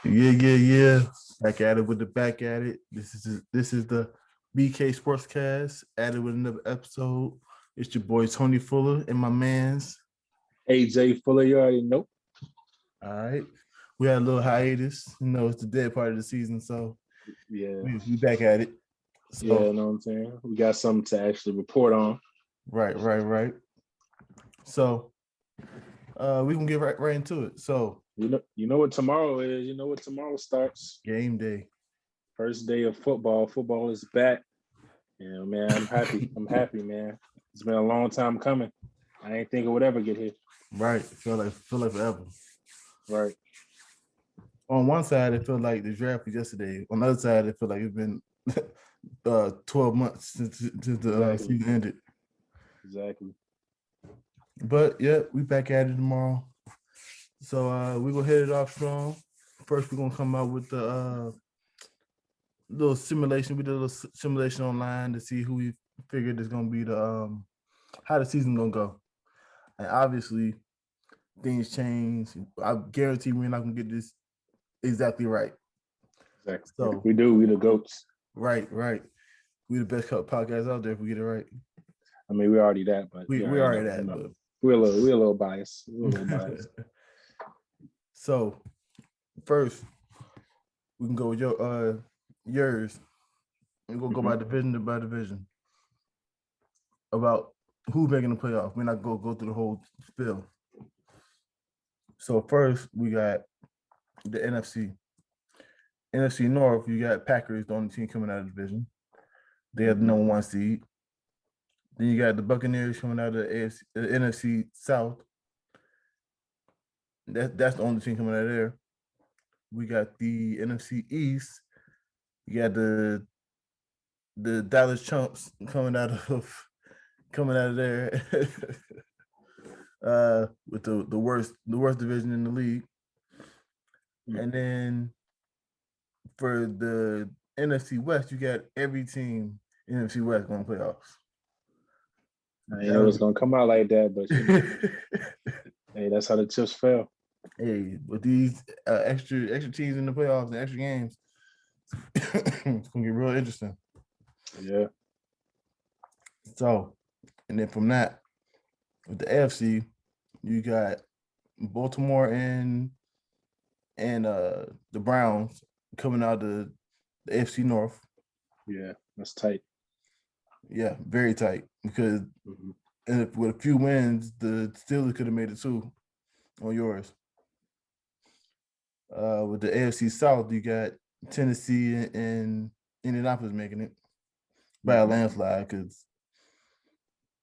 Yeah. Back at it with the back at it. This is the BK Sportscast. At it with another episode. It's your boy Tony Fuller and my man's. AJ Fuller, you already know. All right. We had a little hiatus. It's the dead part of the season, so Yeah, we back at it. So you know what I'm saying? We got something to actually report on. right. So we can get right into it. So You know what tomorrow is. You know what tomorrow starts. game day. First day of football. Football is back. Yeah, man, I'm happy. I'm happy, man. It's been a long time coming. I ain't think it would ever get here. Right. Feel like forever. Right. On one side, it felt like the draft was yesterday. On the other side, it felt like it's been 12 months since the Exactly. season ended. Exactly. But yeah, we back at it tomorrow. So we're gonna hit it off strong. First, we're gonna come out with the little simulation. We did a little simulation online to see who we figured is gonna be the how the season gonna go. And obviously, things change. I guarantee we're not gonna get this exactly right. Exactly. So We do. We the goats. right. We the best podcast out there if we get it right. I mean, we already that, but We you we already already know. that, but We're a little biased. We're a little biased. So first we can go with yours. We're gonna go by division about who's making the playoff. We're not gonna go through the whole spill. So first we got the NFC. NFC North, you got Packers, the only team coming out of the division. They have the number one seed. Then you got the Buccaneers coming out of the NFC South. That's the only team coming out of there. We got the NFC East. You got the Dallas Chumps coming out of there with the worst division in the league. And then for the NFC West, you got every team in NFC West going to playoffs. I didn't know it was gonna come out like that, but hey, that's how the chips fell. Hey, with these extra teams in the playoffs and extra games, it's gonna get real interesting. Yeah. So, and then from that, with the AFC, you got Baltimore and the Browns coming out of the AFC North. Yeah, that's tight. Yeah, very tight because with a few wins, the Steelers could have made it too on yours. With the AFC South, you got Tennessee and Indianapolis making it by a landslide because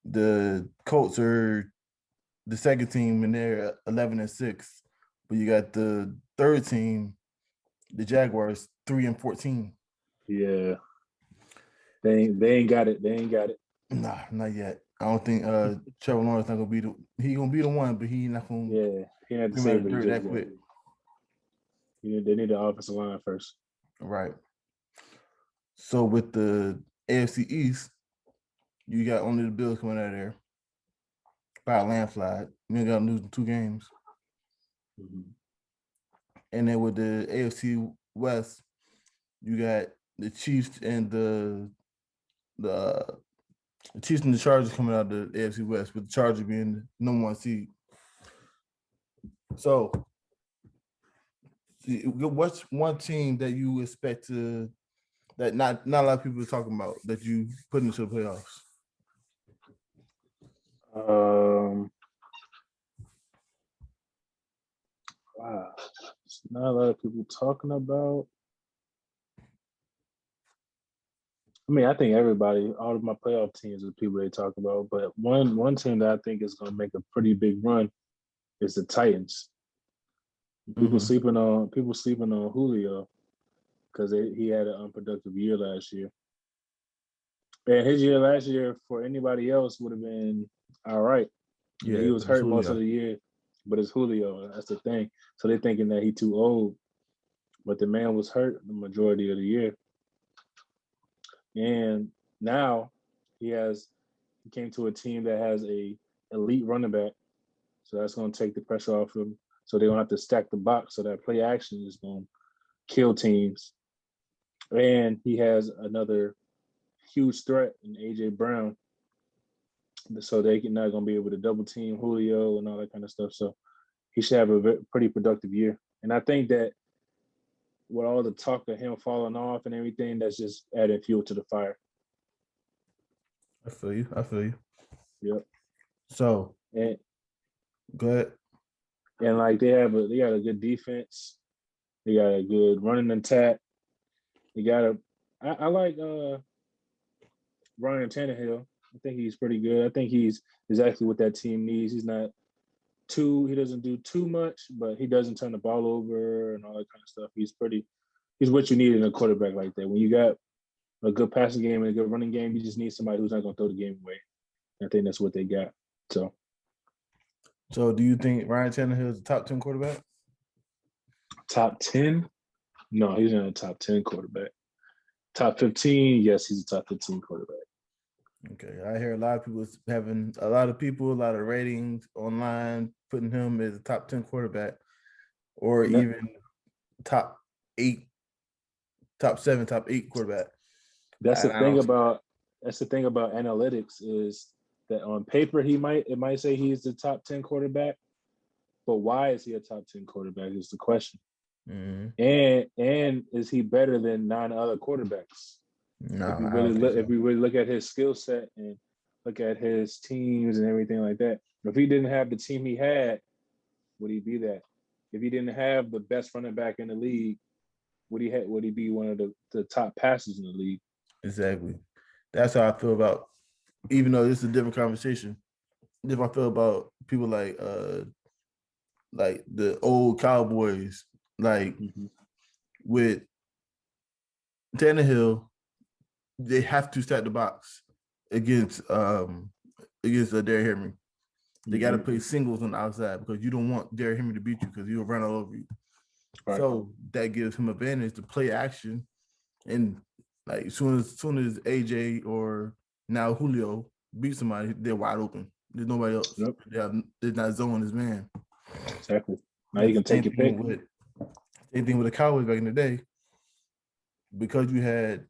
the Colts are the second team and they're 11-6, but you got the third team, the Jaguars, 3-14. Yeah, they ain't got it. They ain't got it. Nah, not yet. I don't think Trevor Lawrence not gonna be the one, but he not gonna he had to bring say out the what he dirt just that quick. They need the offensive line first. Right. So with the AFC East, you got only the Bills coming out of there by a landslide. You ain't got to lose 2 games. And then with the AFC West, you got the Chiefs and the Chiefs and the Chargers coming out of the AFC West, with the Chargers being the number one seed. So, what's one team that you expect that not a lot of people are talking about that you put into the playoffs? Wow, it's not a lot of people talking about. I mean, I think everybody, all of my playoff teams, are people they talk about. But one team that I think is going to make a pretty big run is the Titans. People sleeping on Julio because he had an unproductive year last year. And his year last year for anybody else would have been all right. Yeah, he was hurt most of the year, but it's Julio. That's the thing. So they're thinking that he's too old, but the man was hurt the majority of the year. And now he came to a team that has a elite running back, so that's going to take the pressure off him. So they don't have to stack the box. So that play action is going to kill teams. And he has another huge threat in A.J. Brown. So they're not going to be able to double team Julio and all that kind of stuff. So he should have a pretty productive year. And I think that with all the talk of him falling off and everything, that's just adding fuel to the fire. I feel you. Yep. So, and go ahead. And like they got a good defense. They got a good running attack. They got I like Ryan Tannehill. I think he's pretty good. I think he's exactly what that team needs. He doesn't do too much, but he doesn't turn the ball over and all that kind of stuff. He's what you need in a quarterback like that. When you got a good passing game and a good running game, you just need somebody who's not going to throw the game away. I think that's what they got. So do you think Ryan Tannehill is a top 10 quarterback? Top 10? No, he's not a top 10 quarterback. Top 15? Yes, he's a top 15 quarterback. Okay, I hear a lot of ratings online putting him as a top 10 quarterback, or even top 8, top 7, top 8 quarterback. That's the thing about analytics is that on paper it might say he's the top 10 quarterback, but why is he a top 10 quarterback is the question. Mm-hmm. And is he better than 9 other quarterbacks? No, if we really look at his skill set and look at his teams and everything like that. If he didn't have the team he had, would he be that? If he didn't have the best running back in the league, would he be one of the top passers in the league? Exactly. That's how I feel about, even though this is a different conversation, if I feel about people like the old Cowboys, with Tannehill, they have to stack the box against Derrick Henry. They got to play singles on the outside because you don't want Derrick Henry to beat you because he'll run all over you. Right. So that gives him advantage to play action, and like as soon as AJ or now Julio beat somebody, they're wide open. There's nobody else. Yep. They're not zoning his man. Exactly. Now you can take your pick. Same thing with the Cowboys back in the day. Because you had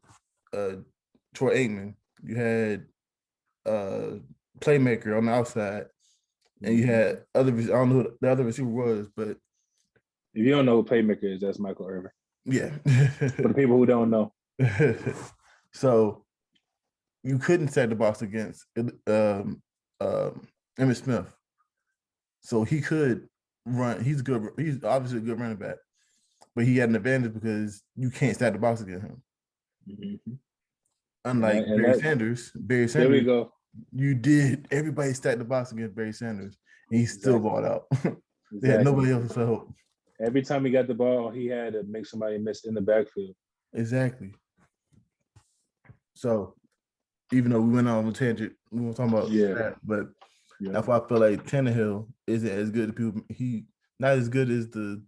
Troy Aikman, you had playmaker on the outside, and you had other. I don't know who the other receiver was, but if you don't know who playmaker is, that's Michael Irvin. Yeah. For the people who don't know. So you couldn't set the box against Emmitt Smith. So he could run. He's good. He's obviously a good running back, but he had an advantage because you can't stack the box against him. Mm-hmm. Unlike Barry Sanders. There we go. You did. Everybody stacked the box against Barry Sanders, and he still balled out. They had nobody else to help. Every time he got the ball, he had to make somebody miss in the backfield. Exactly. So, even though we went on a tangent, we were talking about that, but that's why I feel like Tannehill isn't as good as people. He not as good as the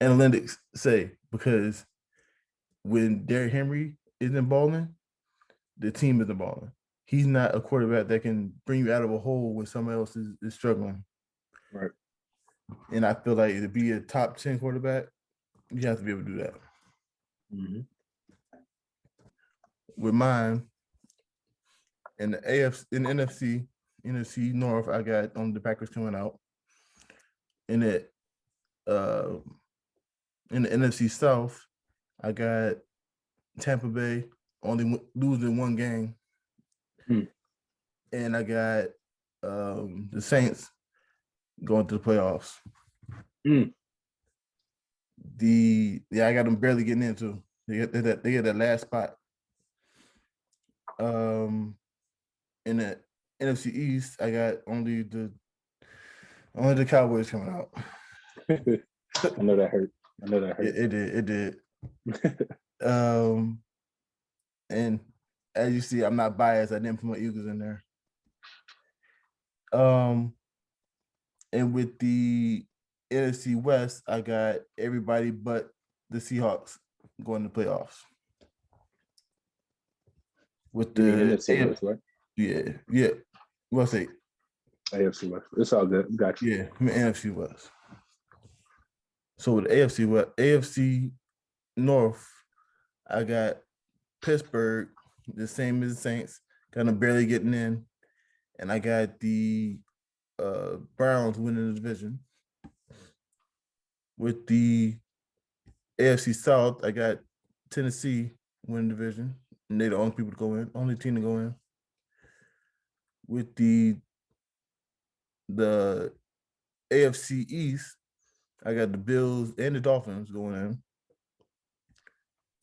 analytics say, because when Derrick Henry isn't balling, the team isn't balling. He's not a quarterback that can bring you out of a hole when someone else is struggling. Right. And I feel like to be a top 10 quarterback, you have to be able to do that. Mm-hmm. With mine, in the NFC North, I got the Packers coming out. In the NFC South, I got Tampa Bay only losing one game. And I got the Saints going to the playoffs. I got them barely getting into. They get that last spot. In the NFC East, I got only the Cowboys coming out. I know that hurt. It did. And as you see, I'm not biased. I didn't put my Eagles in there. And with the NFC West, I got everybody but the Seahawks going to playoffs. With the NFC West, right? Yeah. What's it? AFC West. It's all good. Got you. Yeah, NFC West. So with AFC North, I got Pittsburgh, the same as the Saints, kind of barely getting in, and I got the Browns winning the division. With the AFC South, I got Tennessee winning the division, and they're the only people to go in, only team to go in. With the AFC East, I got the Bills and the Dolphins going in.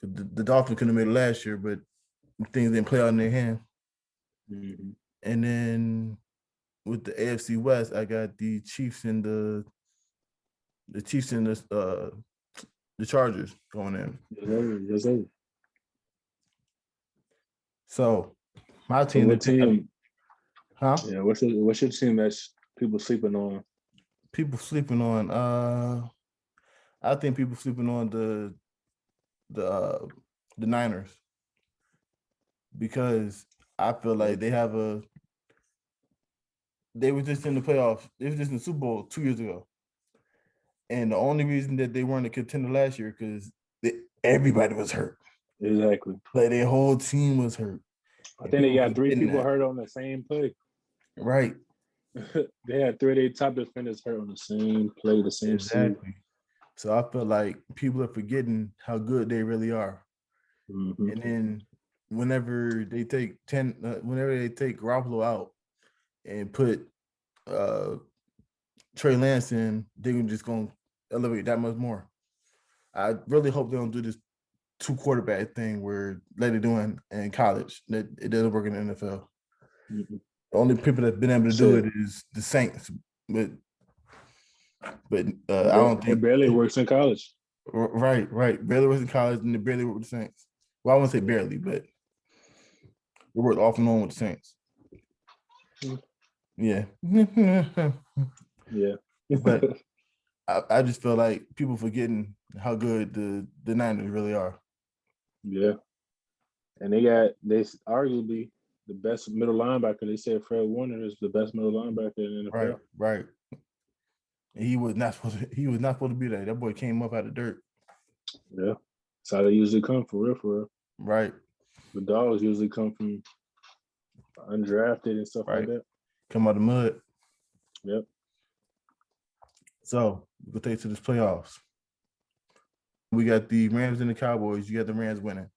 The Dolphins could have made it last year, but things didn't play out in their hand. Mm-hmm. And then with the AFC West, I got the Chiefs and the Chargers going in. Yes, sir. So my So team, what team? huh? Yeah, what's your team that's people sleeping on? People sleeping on. I think people sleeping on the Niners because I feel like they were just in the playoffs. They were just in the Super Bowl 2 years ago, and the only reason that they weren't a contender last year because everybody was hurt. Exactly. Like their whole team was hurt. I think they got 3 people hurt on the same play. Right. They had 3 of their top defenders hurt on the same play, the same Exactly. season. So I feel like people are forgetting how good they really are. Mm-hmm. And then whenever they take Garoppolo out and put Trey Lance in, they're just gonna elevate that much more. I really hope they don't do this 2 quarterback thing where like they're doing in college. That it doesn't work in the NFL. Mm-hmm. The only people that've been able to do it is the Saints, but I don't think it barely works in college. Right. Barely works in college, and they barely work with the Saints. Well, I wouldn't say barely, but we worked off and on with the Saints. Yeah. Yeah. But I just feel like people forgetting how good the Niners really are. Yeah. And they arguably the best middle linebacker. They said Fred Warner is the best middle linebacker in the NFL. Right. And he was not supposed to be there. That boy came up out of dirt. Yeah. That's how they usually come for real. Right. The dogs usually come from undrafted and stuff like that. Come out of the mud. Yep. So we'll take to this playoffs. We got the Rams and the Cowboys. You got the Rams winning.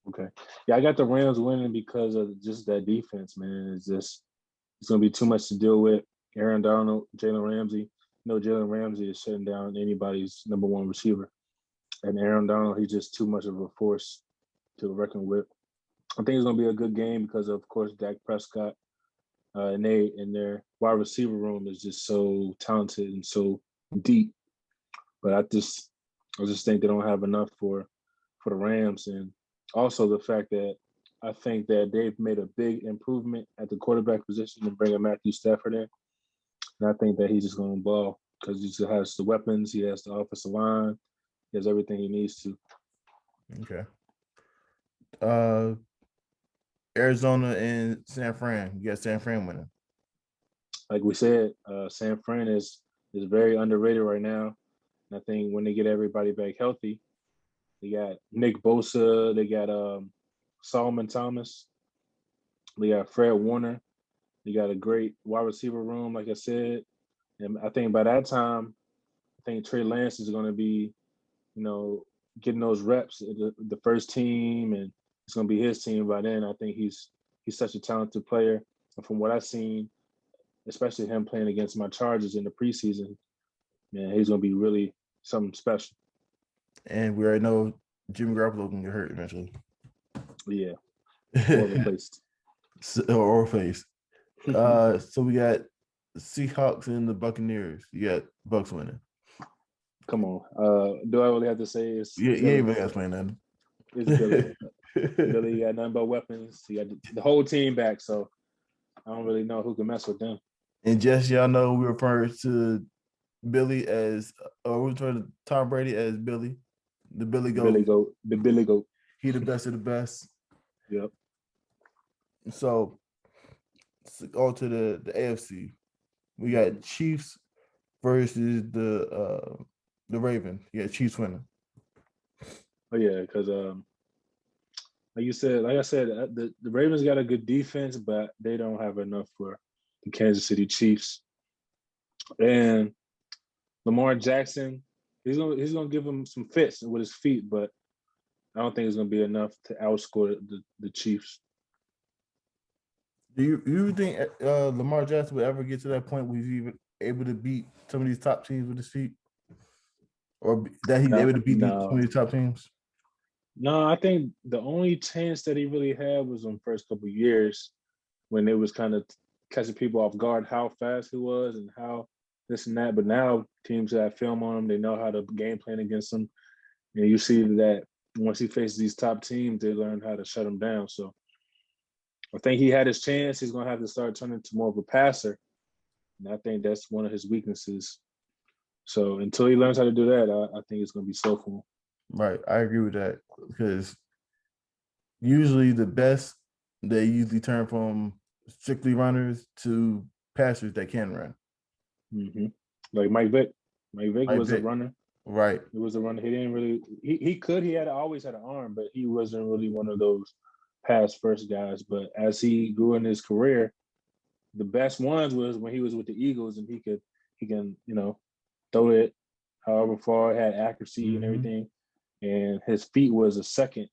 Okay. Yeah, I got the Rams winning because of just that defense, man. It's going to be too much to deal with. Aaron Donald, Jalen Ramsey. Jalen Ramsey is shutting down anybody's number 1 receiver. And Aaron Donald, he's just too much of a force to reckon with. I think it's going to be a good game because, of course, Dak Prescott and their wide receiver room is just so talented and so deep. But I just think they don't have enough for the Rams. And also the fact that I think that they've made a big improvement at the quarterback position and bringing Matthew Stafford in. And I think that he's just going to ball because he just has the weapons, he has the offensive line, he has everything he needs to. Okay. Arizona and San Fran. You got San Fran winning. Like we said, San Fran is very underrated right now. And I think when they get everybody back healthy, they got Nick Bosa, they got Solomon Thomas, they got Fred Warner, they got a great wide receiver room, like I said. And I think by that time, I think Trey Lance is going to be, getting those reps at the first team, and it's going to be his team by then. I think he's such a talented player. And from what I've seen, especially him playing against my Chargers in the preseason, man, he's going to be really something special. And we already know Jimmy Garoppolo can get hurt eventually. Yeah. Or replaced. Or replaced. So we got Seahawks and the Buccaneers. You got Bucks winning. Come on. Do I really have to say it's you ain't really got to explain nothing. It's Billy. Billy got nothing but weapons. He got the whole team back, so I don't really know who can mess with them. And just y'all know, we refer to Billy as, or we refer to Tom Brady as Billy, the Billy Goat. The Billy Goat. He the best of the best. Yep. So on to the AFC. We got Chiefs versus the The Ravens. Yeah, Chiefs winning. Oh yeah, because like I said, the Ravens got a good defense, but they don't have enough for the Kansas City Chiefs. And Lamar Jackson, he's gonna give him some fits with his feet, but I don't think it's gonna be enough to outscore the Chiefs. Do you think Lamar Jackson would ever get to that point where he's even able to beat some of these top teams with his feet, or that he's No, able to beat some of no, these top teams? no. I think the only chance that he really had was in the first couple of years when it was kind of catching people off guard how fast he was and how this and that. But now teams that film on him, they know how to game plan against him. And you see that once he faces these top teams, they learn how to shut him down. So I think he had his chance. He's going to have to start turning to more of a passer. And I think that's one of his weaknesses. So until he learns how to do that, I think it's going to be slow for him. Right, I agree with that because usually the best they usually turn from strictly runners to passers that can run. Mm-hmm. Like Mike Vick. Mike Vick was a runner. Right. He was a runner. He didn't really. He could. He had always had an arm, but he wasn't really one of those pass first guys. But as he grew in his career, the best ones was when he was with the Eagles, and he can throw it however far, had accuracy and everything, and his feet was a second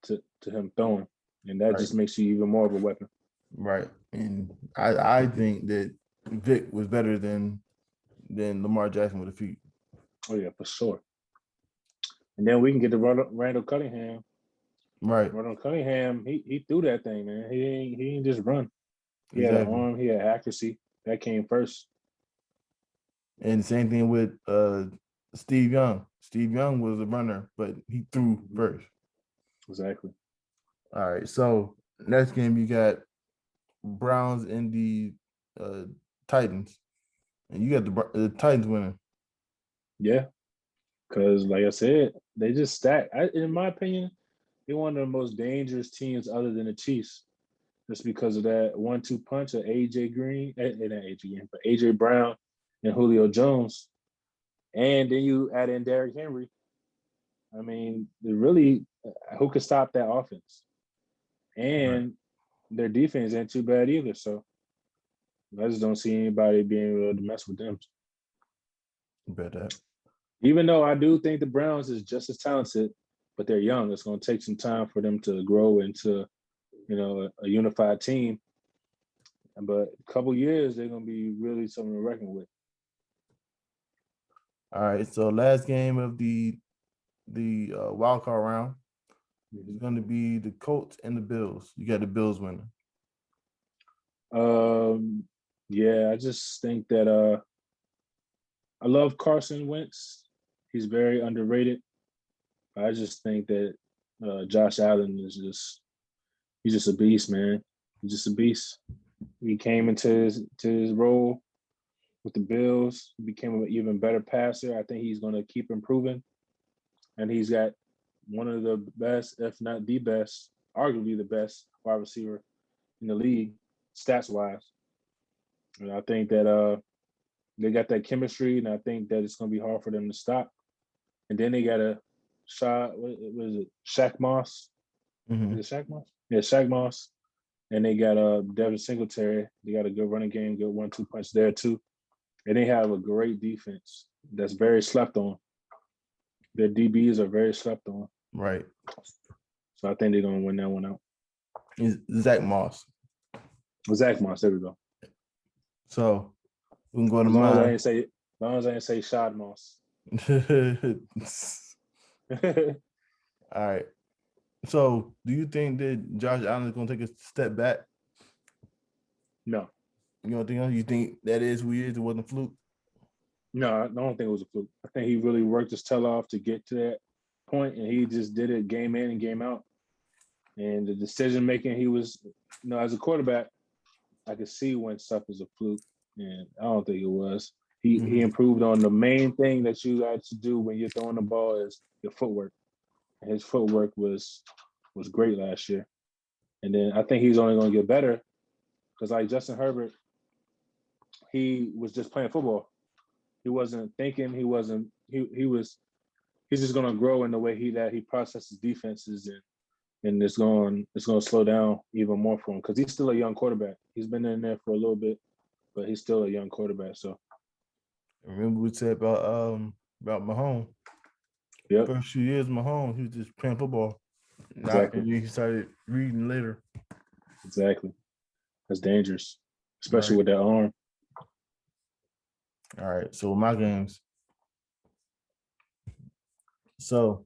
to him throwing, and that just makes you even more of a weapon. Right, and I think that Vic was better than Lamar Jackson with the feet. Oh yeah, for sure. And then we can get to Randall Cunningham. Right. Randall Cunningham, he threw that thing, man. He didn't just run. He Exactly. had an arm, he had accuracy. That came first. And the same thing with Steve Young. Steve Young was a runner, but he threw first. Exactly. All right. So next game you got Browns and the Titans, and you got the Titans winning. Yeah, because like I said, they just stack. In my opinion, they're one of the most dangerous teams other than the Chiefs, just because of that 1-2 punch of AJ Green, not AJ Green, but AJ Brown and Julio Jones, and then you add in Derrick Henry. I mean, who could stop that offense? And their defense ain't too bad either. So I just don't see anybody being able to mess with them. Better. Even though I do think the Browns is just as talented, but they're young. It's going to take some time for them to grow into, a unified team. But a couple years, they're going to be really something to reckon with. All right. So last game of the wild card round is going to be the Colts and the Bills. You got the Bills winning. Yeah, I just think that I love Carson Wentz. He's very underrated. I just think that Josh Allen he's just a beast, man. He's just a beast. He came into his role with the Bills, became an even better passer. I think he's going to keep improving, and he's got one of the best, if not the best, arguably the best wide receiver in the league, stats wise. And I think that they got that chemistry, and I think that it's going to be hard for them to stop. And then they got a shot. What is it? Shaq Moss. Mm-hmm. Is it Shaq Moss? Yeah, Shaq Moss. And they got Devin Singletary. They got a good running game, good 1-2 punch there too. And they have a great defense that's very slept on. Their DBs are very slept on. Right. So I think they're going to win that one out. Is Zach Moss. Zach Moss, there we go. So we can go to mine. As long as I didn't say Shad Moss. All right. So do you think that Josh Allen is going to take a step back? No. You don't think? You think that is who he is? It wasn't a fluke? No, I don't think it was a fluke. I think he really worked his tail off to get to that point, and he just did it game in and game out. And the decision making, he was, as a quarterback, I could see when stuff was a fluke, and I don't think it was. He improved on the main thing that you got to do when you're throwing the ball is your footwork. And his footwork was great last year. And then I think he's only going to get better because, like Justin Herbert, he was just playing football. He wasn't thinking. He wasn't. He was. He's just gonna grow in the way he processes defenses, and it's going to slow down even more for him because he's still a young quarterback. He's been in there for a little bit, but he's still a young quarterback. So Remember we said about Mahomes. yep, First few years, Mahomes, he was just playing football. Not, exactly, and then he started reading later. exactly. That's dangerous, All especially right. with that arm. All right. So my games. So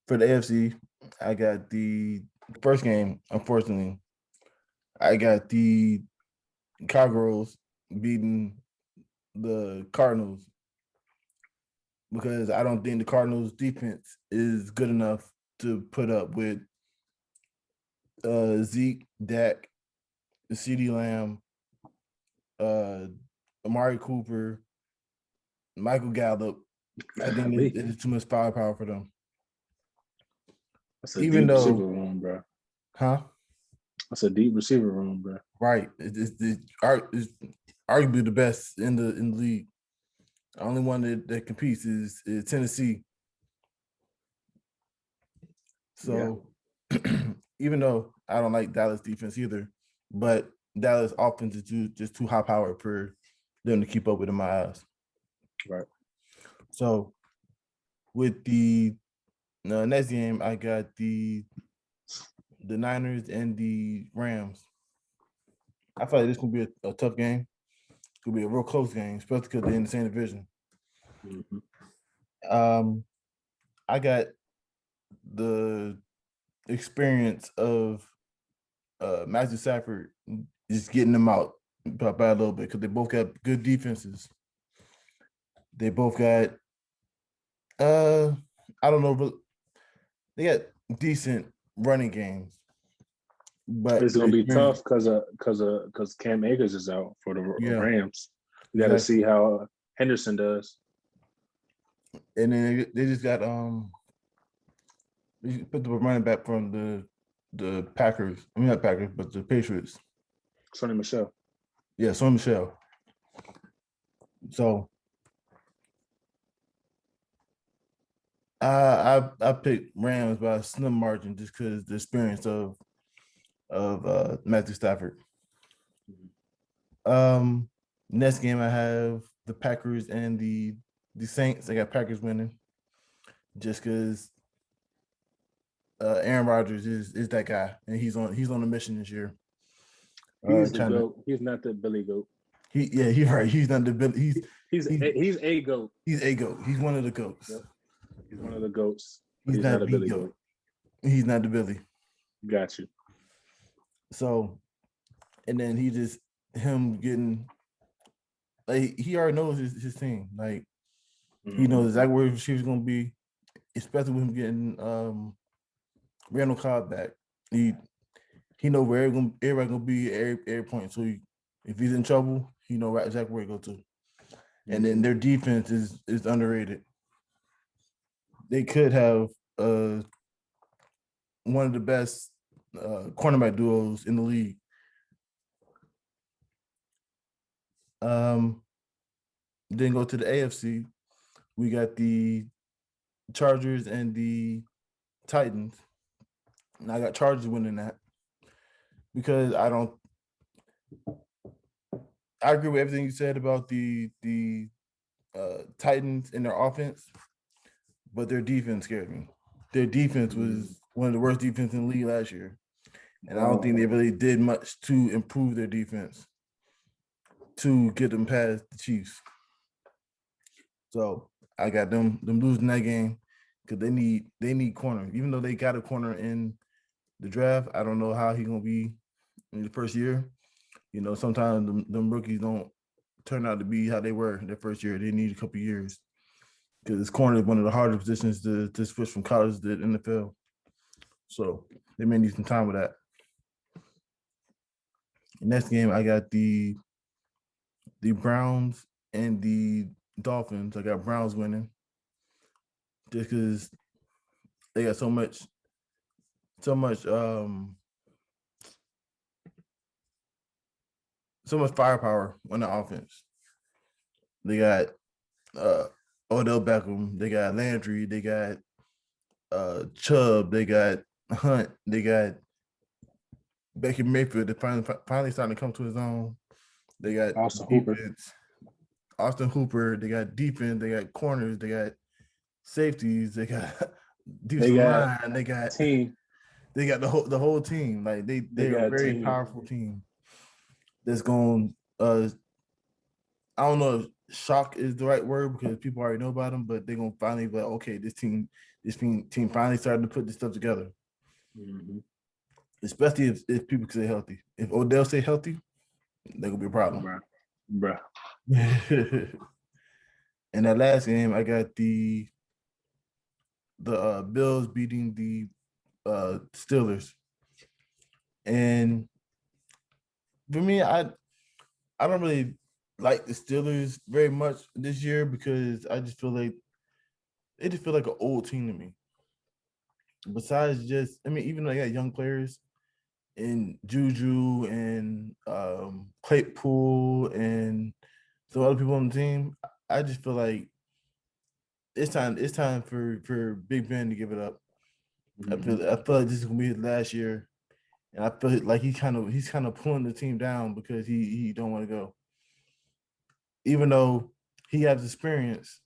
for the AFC, I got the first game. Unfortunately, I got the Cowgirls beating the Cardinals because I don't think the Cardinals defense is good enough to put up with Zeke, Dak, CeeDee Lamb, uh, Amari Cooper, Michael Gallup. I think Golly, it's too much firepower for them. that's a Even deep receiver though, room, bro. huh? That's a deep receiver room, bro. Right. It's arguably the best in the league. The only one that competes is Tennessee. Yeah, So even though I don't like Dallas defense either, but Dallas offense is just too high powered for them to keep up with in my eyes. right. So with the next game, I got the Niners and the Rams. I feel like this could be a tough game. Could be a real close game, especially because they're in the same division. Mm-hmm. Um, I got the experience of Matthew Stafford just getting them out by a little bit because they both got good defenses. They both got uh I don't know, but they got decent running games, but It's their gonna be experience, tough because Cam Akers is out for the yeah, Rams. We got to exactly. see how Henderson does. And then they just got they put the running back from the Packers. I mean not Packers, but the Patriots. Sonny Michelle. Yeah, so Michelle. So I picked Rams by a slim margin just because the experience of Matthew Stafford. Um, Next game I have the Packers and the Saints. I got Packers winning just because Aaron Rodgers is that guy and he's on a mission this year. He's the Trying to goat. He's not the Billy goat. he's right. He's not the he's He's a goat. he's a goat. He's one of the goats. Yep. He's one of the goats, but He's he's not not a the Billy goat. goat. He's not the Billy. Got you. So and then he just him getting like he already knows his team. Like he Mm-hmm. knows exactly where she was gonna be, especially with him getting Randall Cobb back. He know where everybody gonna be at every point. So if he's in trouble, he know right exactly where to go to. And then Mm-hmm. their defense is underrated. They could have one of the best cornerback duos in the league. Um, then go to the AFC. We got the Chargers and the Titans. And I got Chargers winning that because I agree with everything you said about the Titans and their offense, but their defense scared me. Their defense Mm-hmm. was one of the worst defense in the league last year, and I don't think they really did much to improve their defense to get them past the Chiefs. So I got them losing that game because they need corner. Even though they got a corner in the draft, I don't know how he's gonna be in the first year. You know, sometimes them rookies don't turn out to be how they were their first year. They need a couple years because corner is one of the hardest positions to switch from college to the NFL. So they may need some time with that. Next game, I got the Browns and the Dolphins. I got Browns winning just because they got so much so much firepower on the offense. They got Odell Beckham. They got Landry. They got Chubb. They got Hunt. They got Baker Mayfield. They finally starting to come to his own. They got Austin Hooper. defense. Austin Hooper. They got defense. They got corners. They got safeties. They got They defensive got line. They got team. the whole team. Like They they're a got very team. powerful team that's going. I don't know if shock is the right word because people already know about them, but they're gonna finally be like, okay, this team finally started to put this stuff together. Mm-hmm. Especially if people stay healthy. If Odell stay healthy, they're gonna be a problem. Bruh. In that last game, I got the Bills beating the Steelers, and for me, I don't really like the Steelers very much this year because I just feel like they just feel like an old team to me. Besides just, I mean, even though they got young players and Juju and Claypool and some other people on the team, I just feel like it's time for Big Ben to give it up. Mm-hmm. I feel like this is gonna be his last year, and I feel like he's kind of pulling the team down because he don't want to go, even though he has experience.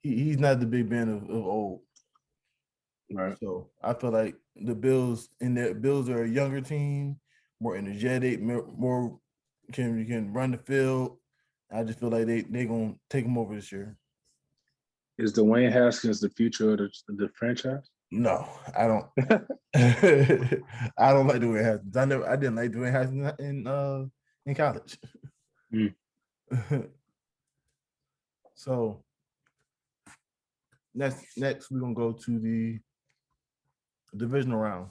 He's not the Big Ben of old. Right. So I feel like the Bills are a younger team, more energetic, more can run the field. I just feel like they gonna take them over this year. Is Dwayne Haskins the future of the franchise? No, I don't. I don't like Dwayne Haskins. I didn't like Dwayne Haskins in college. Mm. So next we're gonna go to the divisional round.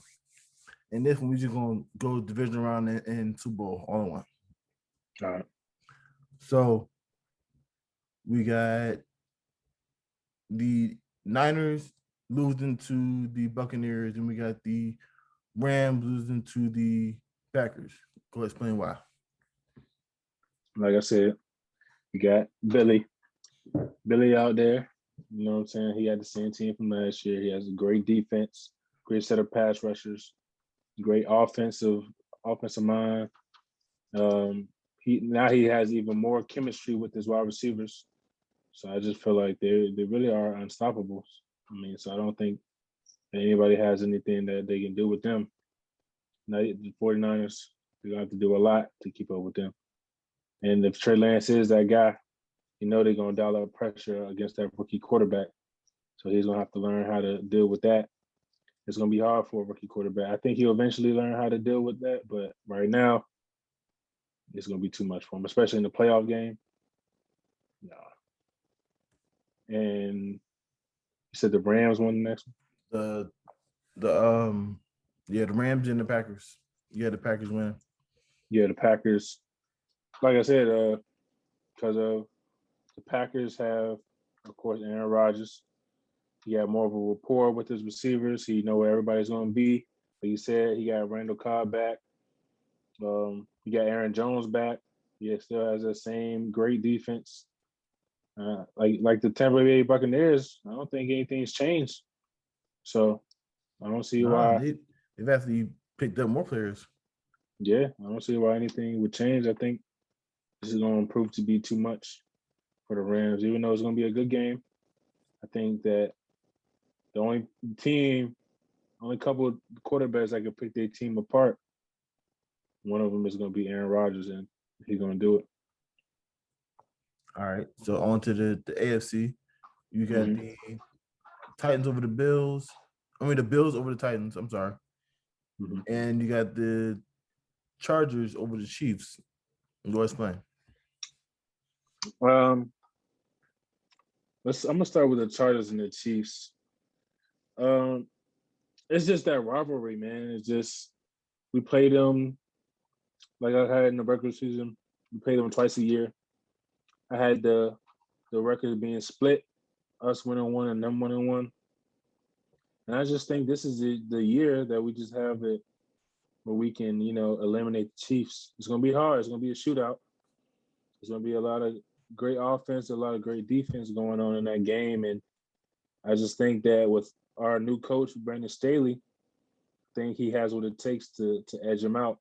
And this one we just gonna go divisional round and Super Bowl all in one. All right. So we got the Niners losing to the Buccaneers, and we got the Rams losing to the Packers. Go ahead, explain why. Like I said, you got Billy out there. You know what I'm saying? He had the same team from last year. He has a great defense, great set of pass rushers, great offensive mind. He has even more chemistry with his wide receivers. So I just feel like they really are unstoppable. I mean, so I don't think that anybody has anything that they can do with them. Now, the 49ers, they're gonna have to do a lot to keep up with them. And if Trey Lance is that guy, you know they're gonna dial up pressure against that rookie quarterback. So he's gonna have to learn how to deal with that. It's gonna be hard for a rookie quarterback. I think he'll eventually learn how to deal with that, but right now it's gonna be too much for him, especially in the playoff game. No. And you said the Rams won the next one? The yeah, the Rams and the Packers. Yeah, the Packers win. Yeah, the Packers. Like I said, because of the Packers have, of course, Aaron Rodgers. He had more of a rapport with his receivers. He know where everybody's going to be. Like you said, he got Randall Cobb back. He got Aaron Jones back. He still has that same great defense. Like the Tampa Bay Buccaneers, I don't think anything's changed. So I don't see Nah, why. they've actually picked up more players. Yeah, I don't see why anything would change. I think this is going to prove to be too much for the Rams, even though it's going to be a good game. I think that the only couple of quarterbacks that can pick their team apart, one of them is going to be Aaron Rodgers, and he's going to do it. All right. So on to the AFC. You got Mm-hmm. the Titans over the Bills. I mean the Bills over the Titans. I'm sorry. Mm-hmm. And you got the Chargers over the Chiefs. Go explain. I'm gonna start with the Chargers and the Chiefs. Um, it's just that rivalry, man. It's just we play them like I had in the regular season. We play them twice a year. I had the record being split, us winning one and them winning one. And I just think this is the year that we just have it where we can, eliminate the Chiefs. It's gonna be hard. It's gonna be a shootout. There's gonna be a lot of great offense, a lot of great defense going on in that game, and I just think that with our new coach Brandon Staley, I think he has what it takes to edge them out.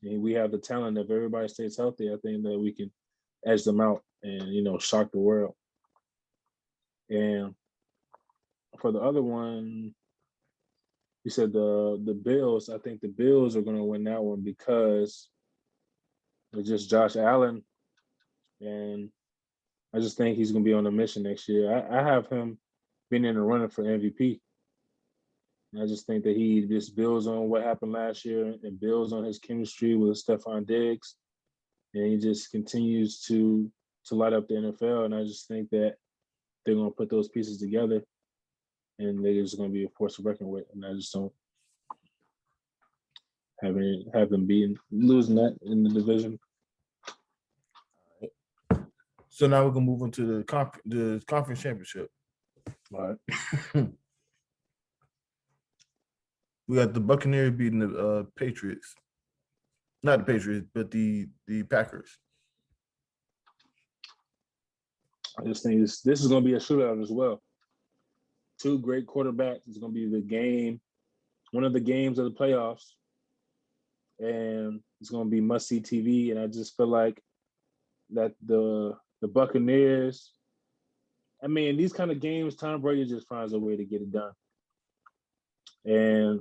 And we have the talent. If everybody stays healthy, I think that we can edge them out and shock the world. And for the other one, you said the Bills. I think the Bills are going to win that one because it's just Josh Allen, and I just think he's going to be on a mission next year. I have him being in the running for MVP. And I just think that he just builds on what happened last year and builds on his chemistry with Stephon Diggs, and he just continues to light up the NFL. And I just think that they're going to put those pieces together, and they're just going to be a force to reckon with. And I just don't have them losing that in the division. So now we're gonna move on to the conference championship. All right. We got the Buccaneers beating the Patriots. Not the Patriots, but the Packers. I just think this is going to be a shootout as well. Two great quarterbacks. It's going to be the game, one of the games of the playoffs, and it's going to be must-see TV. And I just feel like that the Buccaneers. I mean, these kind of games, Tom Brady just finds a way to get it done, and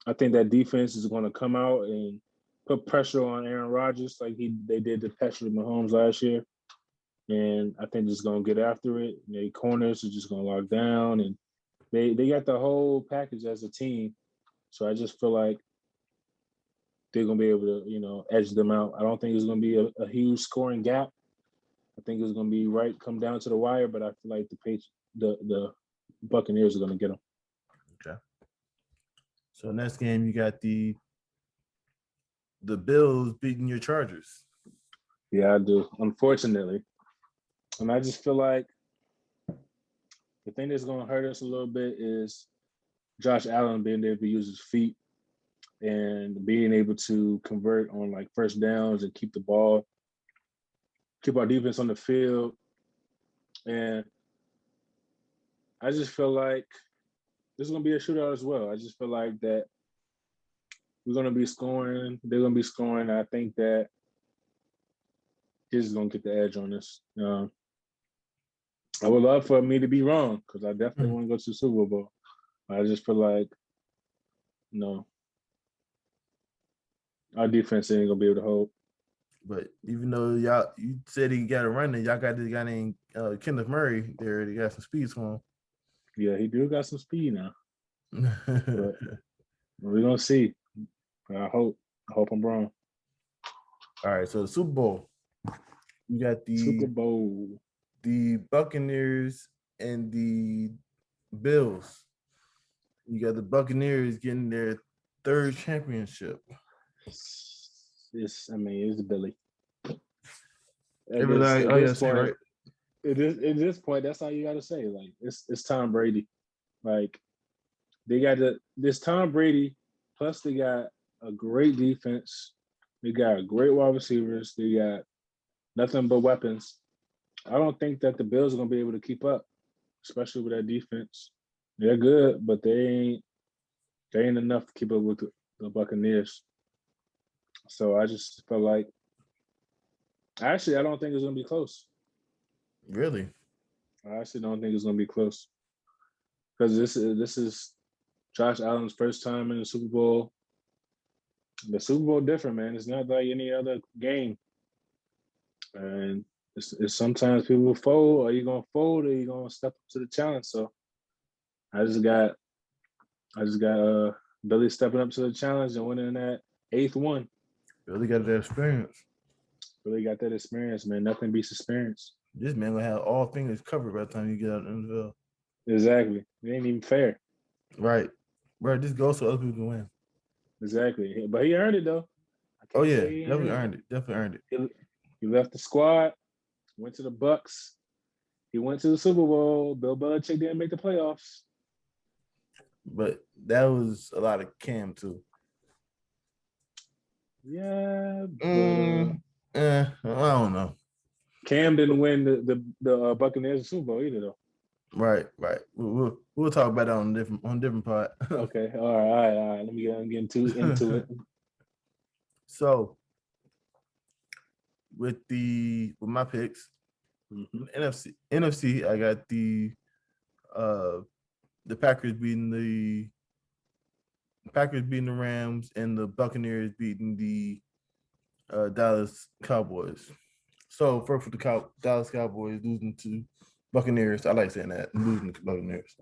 I think that defense is going to come out and put pressure on Aaron Rodgers like they did to Patrick Mahomes last year. And I think they're just going to get after it. Their corners are just going to lock down. And they got the whole package as a team. So I just feel like they're going to be able to, edge them out. I don't think it's going to be a huge scoring gap. I think it's going to be come down to the wire. But I feel like the Buccaneers are going to get them. Okay. So next game, you got the Bills beating your Chargers. Yeah, I do. Unfortunately. And I just feel like the thing that's going to hurt us a little bit is Josh Allen being able to use his feet and being able to convert on like first downs and keep the ball, keep our defense on the field. And I just feel like this is going to be a shootout as well. I just feel like that we're going to be scoring. They're going to be scoring. I think that this is going to get the edge on this. I would love for me to be wrong because I definitely want to go to the Super Bowl. I just feel like, our defense ain't going to be able to hold. But even though you said he got a running, y'all got this guy named Kenneth Murray there. They got some speed to him. Yeah, he do got some speed now. But we're going to see. I hope I'm wrong. All right, so the Super Bowl. You got Super Bowl. The Buccaneers and the Bills. You got the Buccaneers getting their third championship. It's Billy. At this point, that's all you got to say. Like it's Tom Brady. Like they got this Tom Brady. Plus they got a great defense. They got great wide receivers. They got nothing but weapons. I don't think that the Bills are going to be able to keep up, especially with that defense. They're good, but they ain't enough to keep up with the Buccaneers. So I just felt like, actually, I don't think it's going to be close. Really? I actually don't think it's going to be close because this is Josh Allen's first time in the Super Bowl. The Super Bowl different, man. It's not like any other game, and it's sometimes people fold. Are you gonna fold or are you gonna step up to the challenge? So I just got Billy stepping up to the challenge and winning that 8th one. Billy got that experience. Billy got that experience, man. Nothing beats experience. This man gonna have all fingers covered by the time you get out of the NFL. Exactly. It ain't even fair. Right. Bro, just go so other people can win. Exactly. But he earned it though. Oh yeah, definitely earned it. Definitely earned it. He left the squad, went to the Bucks. He went to the Super Bowl. Bill Belichick didn't make the playoffs. But that was a lot of Cam too. Yeah. I don't know. Cam didn't win the Buccaneers Super Bowl either, though. Right. We'll talk about that on different part. Okay, all right. Let me get into it. So with my picks, NFC, I got the Packers beating the Rams and the Buccaneers beating the Dallas Cowboys. So first for the Dallas Cowboys losing to Buccaneers. I like saying that, losing to Buccaneers.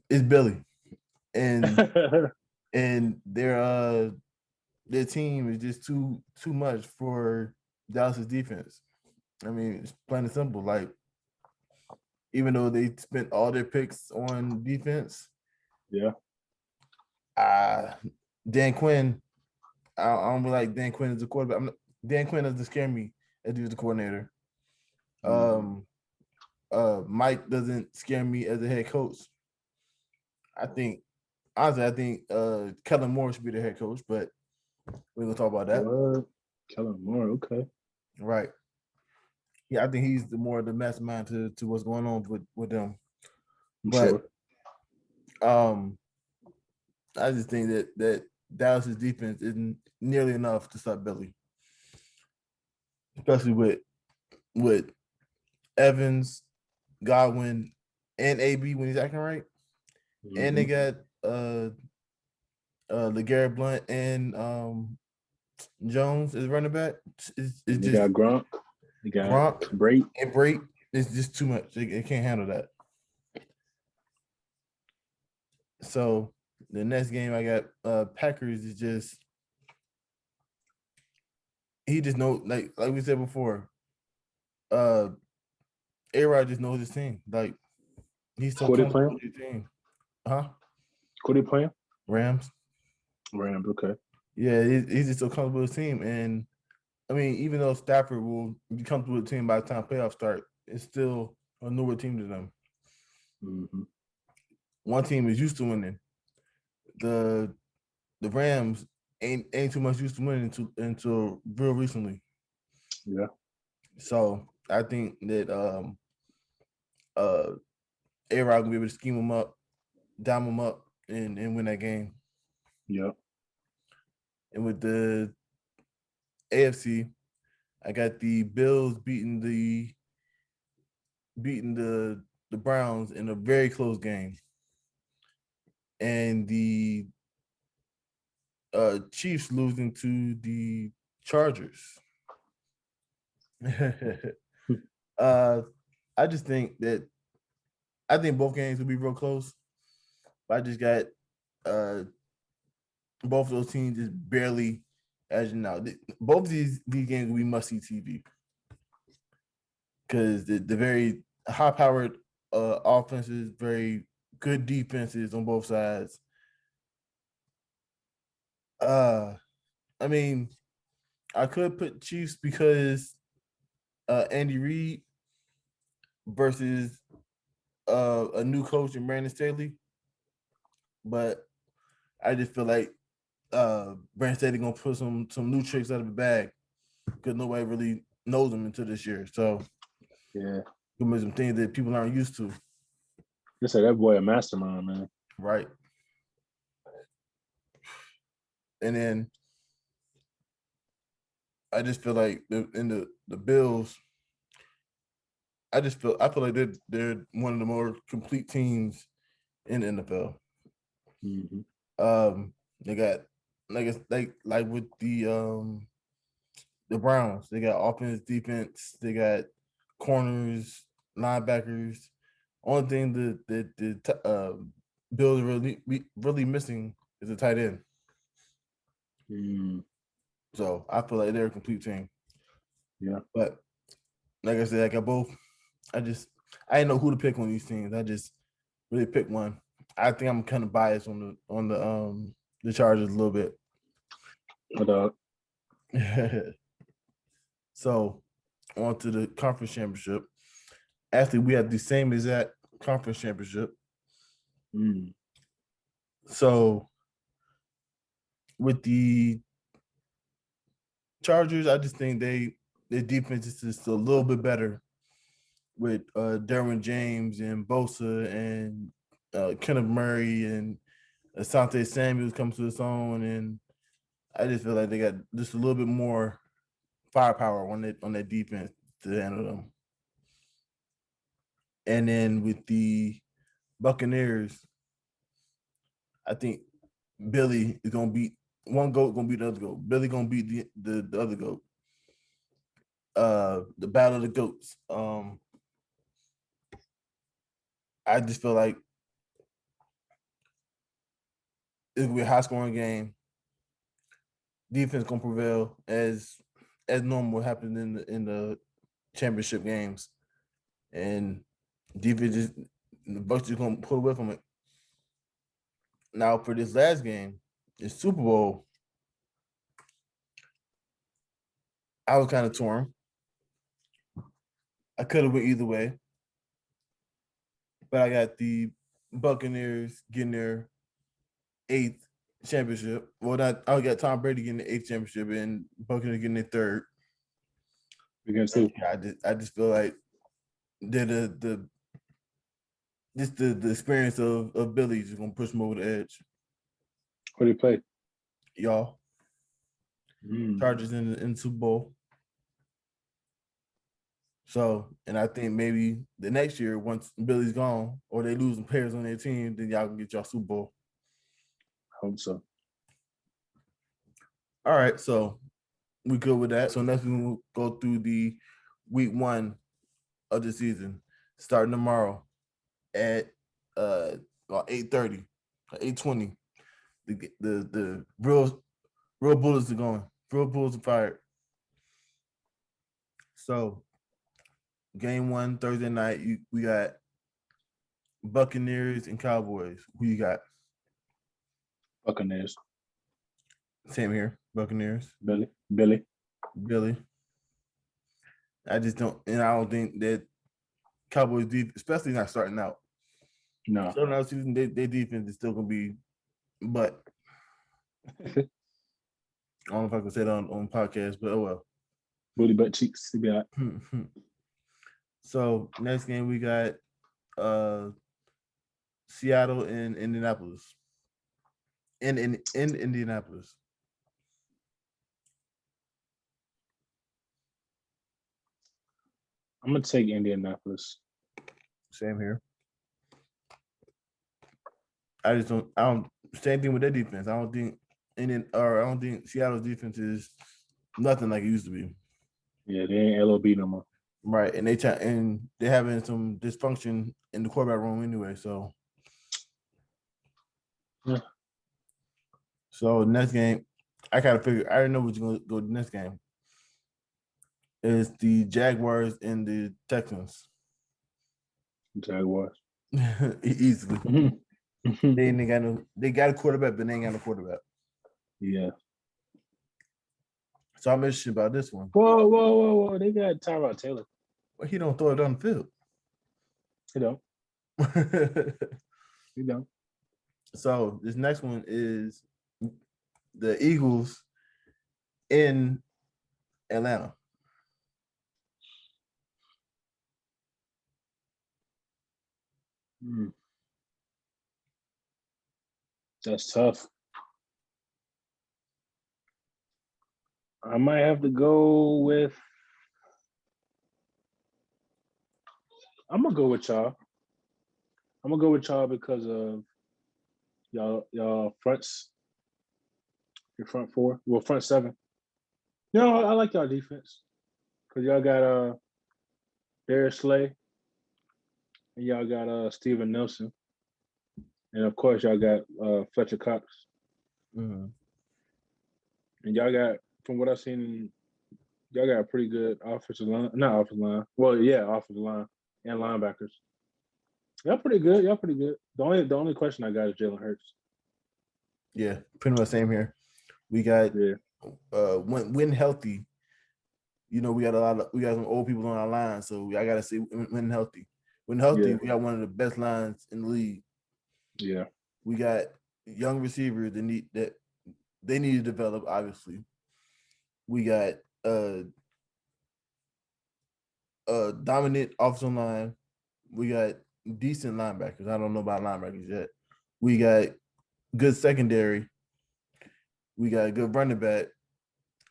It's Billy, and their team is just too much for Dallas's defense. I mean, it's plain and simple. Like, even though they spent all their picks on defense, yeah, Dan Quinn, I don't really like Dan Quinn as a quarterback. Dan Quinn doesn't scare me as he was the coordinator. Mike doesn't scare me as a head coach. I think Kellen Moore should be the head coach, but we're gonna talk about that. What? Kellen Moore, okay. Right. Yeah, I think he's the mastermind to what's going on with them. But I just think that Dallas's defense isn't nearly enough to stop Billy, especially with Evans, Godwin, and AB when he's acting right, and they got LeGarrette Blount and Jones is running back. It's just got Gronk. They got Gronk, Brake. It's just too much. They can't handle that. So the next game I got Packers is just he just knows like we said before. A-Rod just knows his team. Like he's so comfortable with his team. Huh? Who they playing? Rams. Okay. Yeah, he's just so comfortable with his team. And I mean, even though Stafford will be comfortable with the team by the time playoffs start, it's still a newer team to them. One team is used to winning. The Rams ain't too much used to winning until real recently. Yeah. So I think that A-Rod will be able to scheme them up, dime them up, and win that game. Yeah. And with the AFC, I got the Bills beating the Browns in a very close game, and the Chiefs losing to the Chargers. I just think both games will be real close. But I just got both of those teams just barely edging out. Both of these games will be must-see TV because the very high-powered offenses, very good defenses on both sides. I mean, I could put Chiefs because Andy Reid versus a new coach in Brandon Staley, but I just feel like Brandon Staley gonna put some new tricks out of the bag because nobody really knows him until this year. So yeah, gonna be some things that people aren't used to. They say that boy a mastermind, man. Right. And then I just feel like in the Bills, I feel like they're one of the more complete teams in the NFL. They got like with the Browns, they got offense, defense, they got corners, linebackers. Only thing the Bills are really missing is a tight end. So I feel like they're a complete team. Yeah. But like I said, I got both. I didn't know who to pick on these teams. I just really picked one. I think I'm kind of biased on the Chargers a little bit. So on to the conference championship. Actually, we have the same exact conference championship. So with the Chargers, I just think their defense is just a little bit better with Derwin James and Bosa and Kenneth Murray and Asante Samuels comes to his own, and I just feel like they got just a little bit more firepower on that defense to handle them. And then with the Buccaneers, I think Billy is gonna beat one goat, gonna beat the other goat. Billy gonna beat the other goat. The battle of the goats. I just feel like it's gonna be a high scoring game. Defense gonna prevail as normal happens in the championship games, and defense is the Bucks just gonna pull away from it. Now for this last game, the Super Bowl, I was kind of torn. I could have went either way, but I got the Buccaneers getting their 8th championship. Well, not I got Tom Brady getting the 8th championship and Buccaneers getting their 3rd. Against who? I just feel like they're the experience of Billy just gonna push him over the edge. Who do you play? Y'all. Chargers in the Super Bowl. So, and I think maybe the next year, once Billy's gone or they lose some players on their team, then y'all can get y'all Super Bowl. I hope so. All right, so we good with that. So next we will go through the week 1 of the season, starting tomorrow at 8:30, 8:20. The real bullets are going. Real bullets are fired. So game 1 Thursday night, we got Buccaneers and Cowboys. Who you got? Buccaneers. Same here. Buccaneers. Billy. I just don't, and I don't think that Cowboys defense, especially not starting out. No. Starting out season, their defense is still gonna be, but I don't know if I can say that on podcast, but oh well. Booty butt cheeks. He be like. So next game we got Seattle and Indianapolis. In Indianapolis. I'm gonna take Indianapolis. Same here. I don't same thing with their defense. I don't think Seattle's defense is nothing like it used to be. Yeah, they ain't LOB no more. Right, and they're having some dysfunction in the quarterback room anyway. So, yeah. So next game, I gotta figure. I already know what's gonna go. The next game is the Jaguars and the Texans. Jaguars Easily. They got a quarterback, but they ain't got a quarterback. Yeah. So I'm interested about this one. Whoa. They got Tyrod Taylor. Well, he don't throw it on the field. He don't. He don't. So this next one is the Eagles in Atlanta. That's tough. I might have to go with. I'm gonna go with y'all. I'm gonna go with y'all because of y'all fronts. Your front 4, well, front 7. I like y'all defense because y'all got Darius Slay, and y'all got Steven Nelson, and of course y'all got Fletcher Cox. Mm-hmm. And y'all got, from what I've seen, y'all got a pretty good offensive line. Not offensive line. Well, yeah, offensive line and linebackers. Y'all pretty good. The only question I got is Jalen Hurts. Yeah, pretty much same here. We got when healthy. We got we got some old people on our line, so I gotta say when healthy. When healthy, we got one of the best lines in the league. Yeah. We got young receivers that they need to develop, obviously. We got dominant offensive line. We got decent linebackers. I don't know about linebackers yet. We got good secondary. We got a good running back.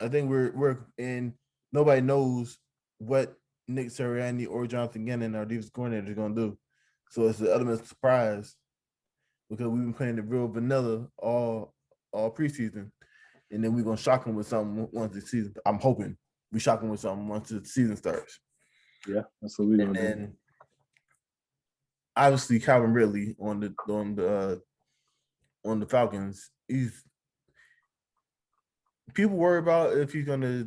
I think we're in. Nobody knows what Nick Sirianni or Jonathan Gannon, our defensive coordinator, is going to do. So it's an element of surprise because we've been playing the real vanilla all preseason, and then we're gonna shock them with something once the season. I'm hoping we shock them with something once the season starts. Yeah, that's what we're And gonna do. then obviously Calvin Ridley on the Falcons. He's people worry about if he's gonna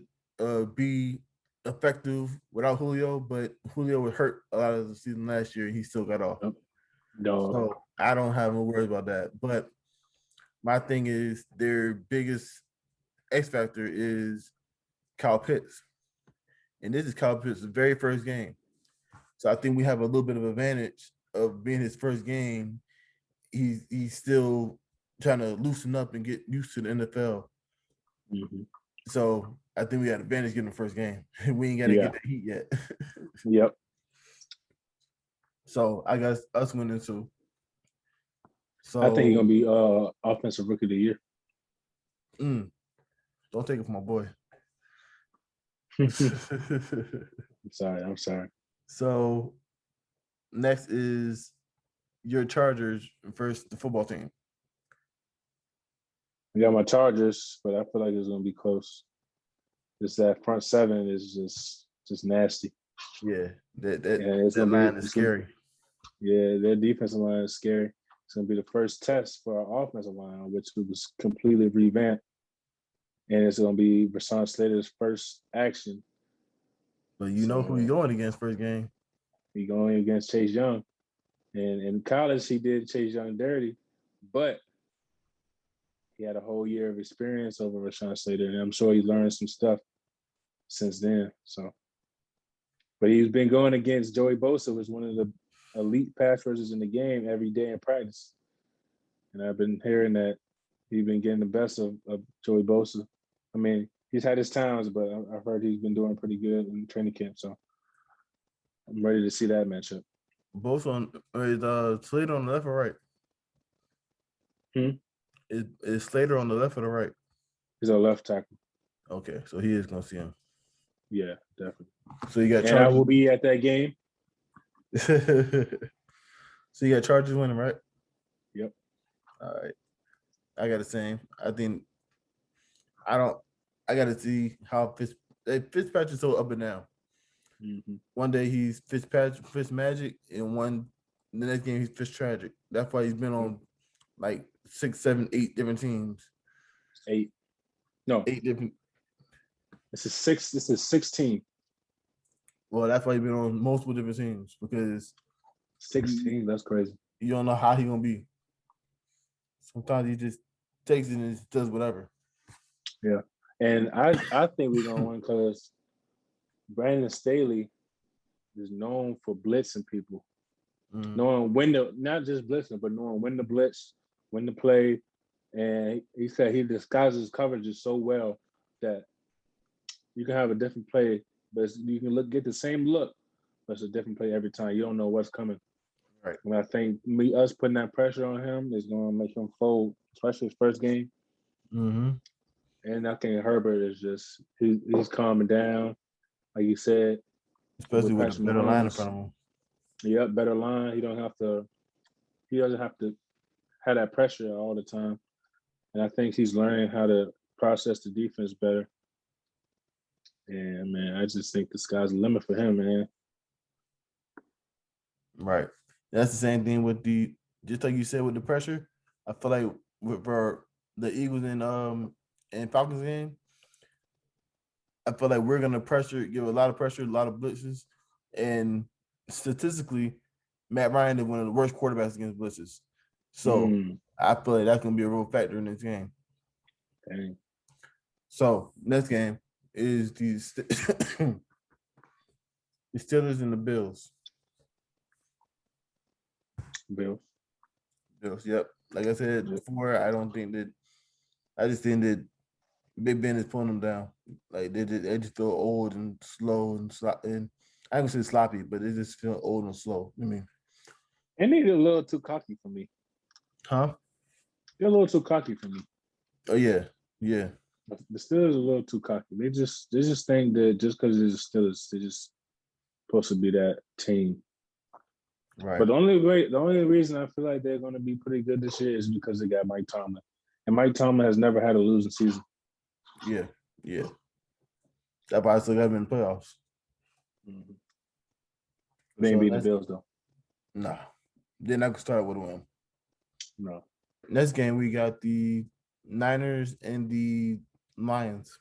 be effective without Julio, but Julio was hurt a lot of the season last year. And he still got off. Yep. Dog. So I don't have no worries about that. But my thing is their biggest X factor is Kyle Pitts. And this is Kyle Pitts' very first game. So I think we have a little bit of advantage of being his first game. He's still trying to loosen up and get used to the NFL. Mm-hmm. So I think we had advantage getting the first game. We ain't got to get the heat yet. Yep. So I guess us winning too. So I think he's gonna be offensive rookie of the year. Don't take it from my boy. I'm sorry. So next is your Chargers versus the football team. I got my Chargers, but I feel like it's gonna be close. Just that front seven is just nasty. Yeah, that line is scary. Yeah, their defensive line is scary. It's gonna be the first test for our offensive line, which was completely revamped, and it's gonna be Rashawn Slater's first action. But you know who you're going against first game. He's going against Chase Young, and in college he did Chase Young dirty, but he had a whole year of experience over Rashawn Slater, and I'm sure he learned some stuff since then. So, but he's been going against Joey Bosa, who's one of the elite pass rushers in the game every day in practice. And I've been hearing that he's been getting the best of Joey Bosa. I mean, he's had his times, but I've heard he's been doing pretty good in training camp. So I'm ready to see that matchup. Both on is Slater on the left or right? Is Slater on the left or the right? He's a left tackle. Okay, so he is gonna see him. Yeah, definitely. So you got Chargers. And I will be at that game. So you got Chargers winning, right? Yep. All right. I got the same. I think I got to see how Fitzpatrick's so up and down. Mm-hmm. One day he's Fitzmagic, and the next game he's Fitztragic. That's why he's been on like 6, 7, 8 different teams. 8. No. 8 different. This is 6. This is 16. Well, that's why he's been on multiple different teams because 16. That's crazy. You don't know how he's gonna be. Sometimes he just takes it and just does whatever. Yeah, and I think we're gonna win because Brandon Staley is known for blitzing people, knowing when to not just blitzing, but knowing when to blitz, when to play. And he said he disguises coverages so well that you can have a different play, but you can get the same look, but it's a different play every time. You don't know what's coming. Right. And I think us putting that pressure on him is going to make him fold, especially his first game. Mm-hmm. And I think Herbert is just he's calming down, like you said, especially with a better line in front of him. Yep, better line. He doesn't have to have that pressure all the time. And I think he's learning how to process the defense better. And man, I just think the sky's the limit for him, man. Right. That's the same thing with just like you said with the pressure. I feel like for the Eagles and Falcons game, I feel like we're gonna give a lot of pressure, a lot of blitzes, and statistically, Matt Ryan is one of the worst quarterbacks against blitzes. So I feel like that's gonna be a real factor in this game. Dang. So next game is the Steelers and the Bills. Bills. Yep. Like I said before, I just think that Big Ben is pulling them down. Like they just feel old and slow and I don't say sloppy, but they just feel old and slow. I mean, And they're a little too cocky for me. huh? They're a little too cocky for me. Oh yeah, yeah, The Steelers are a little too cocky. They just think that just because they're the Steelers, they're just supposed to be that team. right. But the only reason I feel like they're going to be pretty good this year is because they got Mike Tomlin, and Mike Tomlin has never had a losing season. Yeah, yeah. That probably still got them in the playoffs. Mm-hmm. They ain't So beat the that's Bills though. nah. Then I could start with a win. No. Next game we got the Niners and the Lions.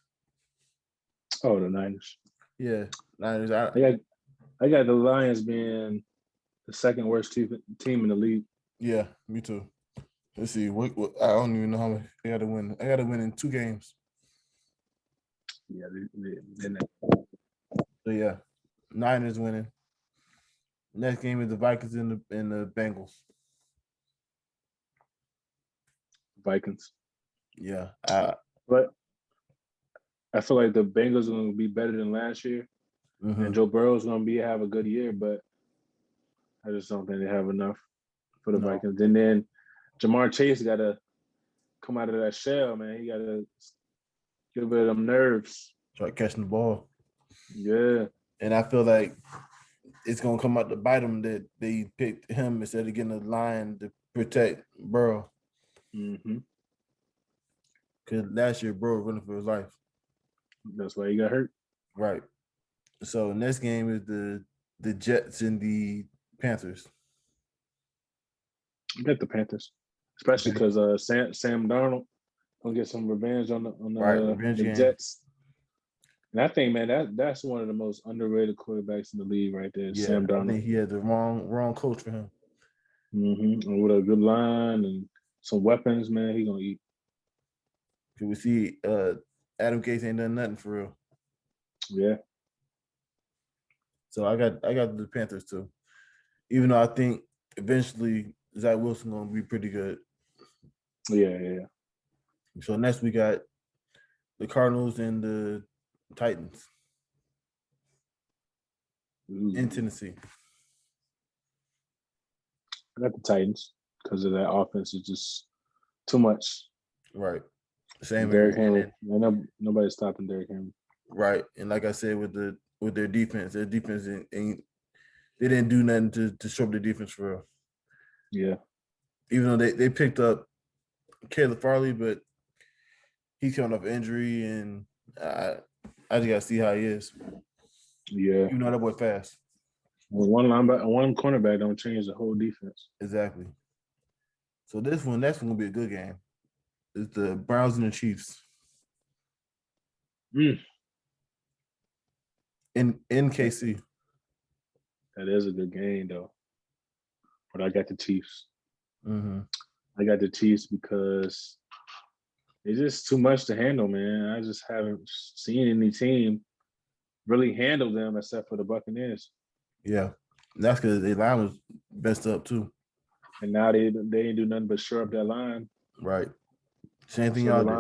Oh, the Niners. Yeah, Niners. I got the Lions being the second worst team in the league. Yeah, me too. Let's see. What I don't even know how much I got to win. I got to win in 2 games. Yeah, So yeah, Niners winning. Next game is the Vikings and the Bengals. Vikings. Yeah, But I feel like the Bengals are going to be better than last year, and Joe Burrow is going to have a good year. But I just don't think they have enough for the Vikings. And then Jamar Chase got to come out of that shell, man. He got to get rid of them nerves. Try catching the ball. Yeah. And I feel like it's gonna come out to bite them that they picked him instead of getting a line to protect Burrow. Mm-hmm. Because last year Burrow running for his life. That's why he got hurt. Right. So next game is the Jets and the Panthers. I got the Panthers, especially because Sam Darnold gonna get some revenge on revenge the game. Jets. And I think, man, that's one of the most underrated quarterbacks in the league right there. Yeah, Sam Darnold. I think he had the wrong coach for him. Mm-hmm. And with a good line and some weapons, man, he gonna eat. Cause we see Adam Gase ain't done nothing for real. Yeah. So I got the Panthers too. Even though I think eventually Zach Wilson gonna be pretty good. Yeah. So next we got the Cardinals and the Titans. Ooh. In Tennessee. I got the Titans because of that offense is just too much. Right. Same Derrick here. Henry. Nobody's stopping Derrick Henry. Right. And like I said, with their defense ain't they didn't do nothing to show up the defense for real. Yeah. Even though they picked up Caleb Farley, but he's coming off injury, and I just gotta see how he is. Yeah. You know that boy fast. Well, one cornerback don't change the whole defense. Exactly. So next one gonna be a good game. It's the Browns and the Chiefs. In KC. That is a good game though. But I got the Chiefs. Mm-hmm. I got the Chiefs because it's just too much to handle, man. I just haven't seen any team really handle them except for the Buccaneers. Yeah, that's because their line was messed up too. And now they ain't do nothing but shore up that line. Right. Same thing so y'all the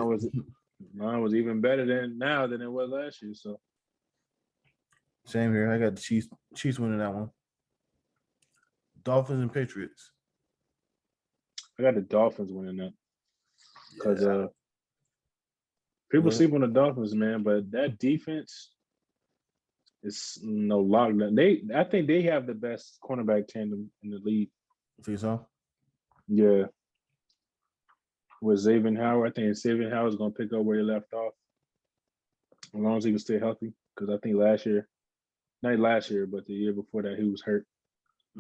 line was even better than it was last year. So same here. I got the Chiefs winning that one. Dolphins and Patriots. I got the Dolphins winning that because people sleep on the Dolphins, man. But that defense is no lockdown. I think they have the best cornerback tandem in the league. Think so? Yeah. With Xavier Howard, I think Xavier Howard's going to pick up where he left off as long as he can stay healthy. Because I think not last year, but the year before that, he was hurt.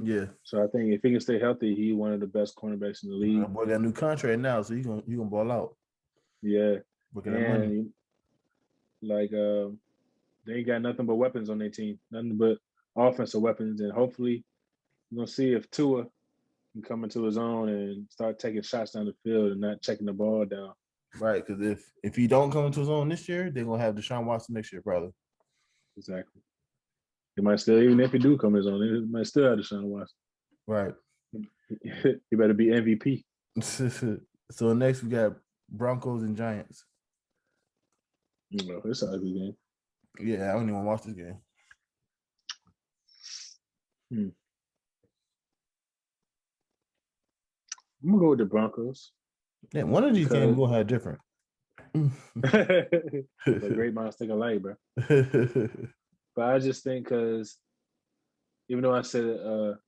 Yeah. So I think if he can stay healthy, he's one of the best cornerbacks in the league. That boy got a new contract now, so he gonna ball out. Yeah. Look at that money. Like they ain't got nothing but weapons on their team, nothing but offensive weapons, and hopefully we're gonna see if Tua can come into his own and start taking shots down the field and not checking the ball down. Right, because if he don't come into his own this year, they're gonna have Deshaun Watson next year, probably. Exactly. He might still, even if he do come his own, he might still have Deshaun Watson. Right. He better be MVP. So next we got Broncos and Giants. It's an ugly game. Yeah, I don't even watch this game. I'm gonna go with the Broncos. Yeah, one of these games we'll have different. But great minds think alike, bro. But I just think because even though I said a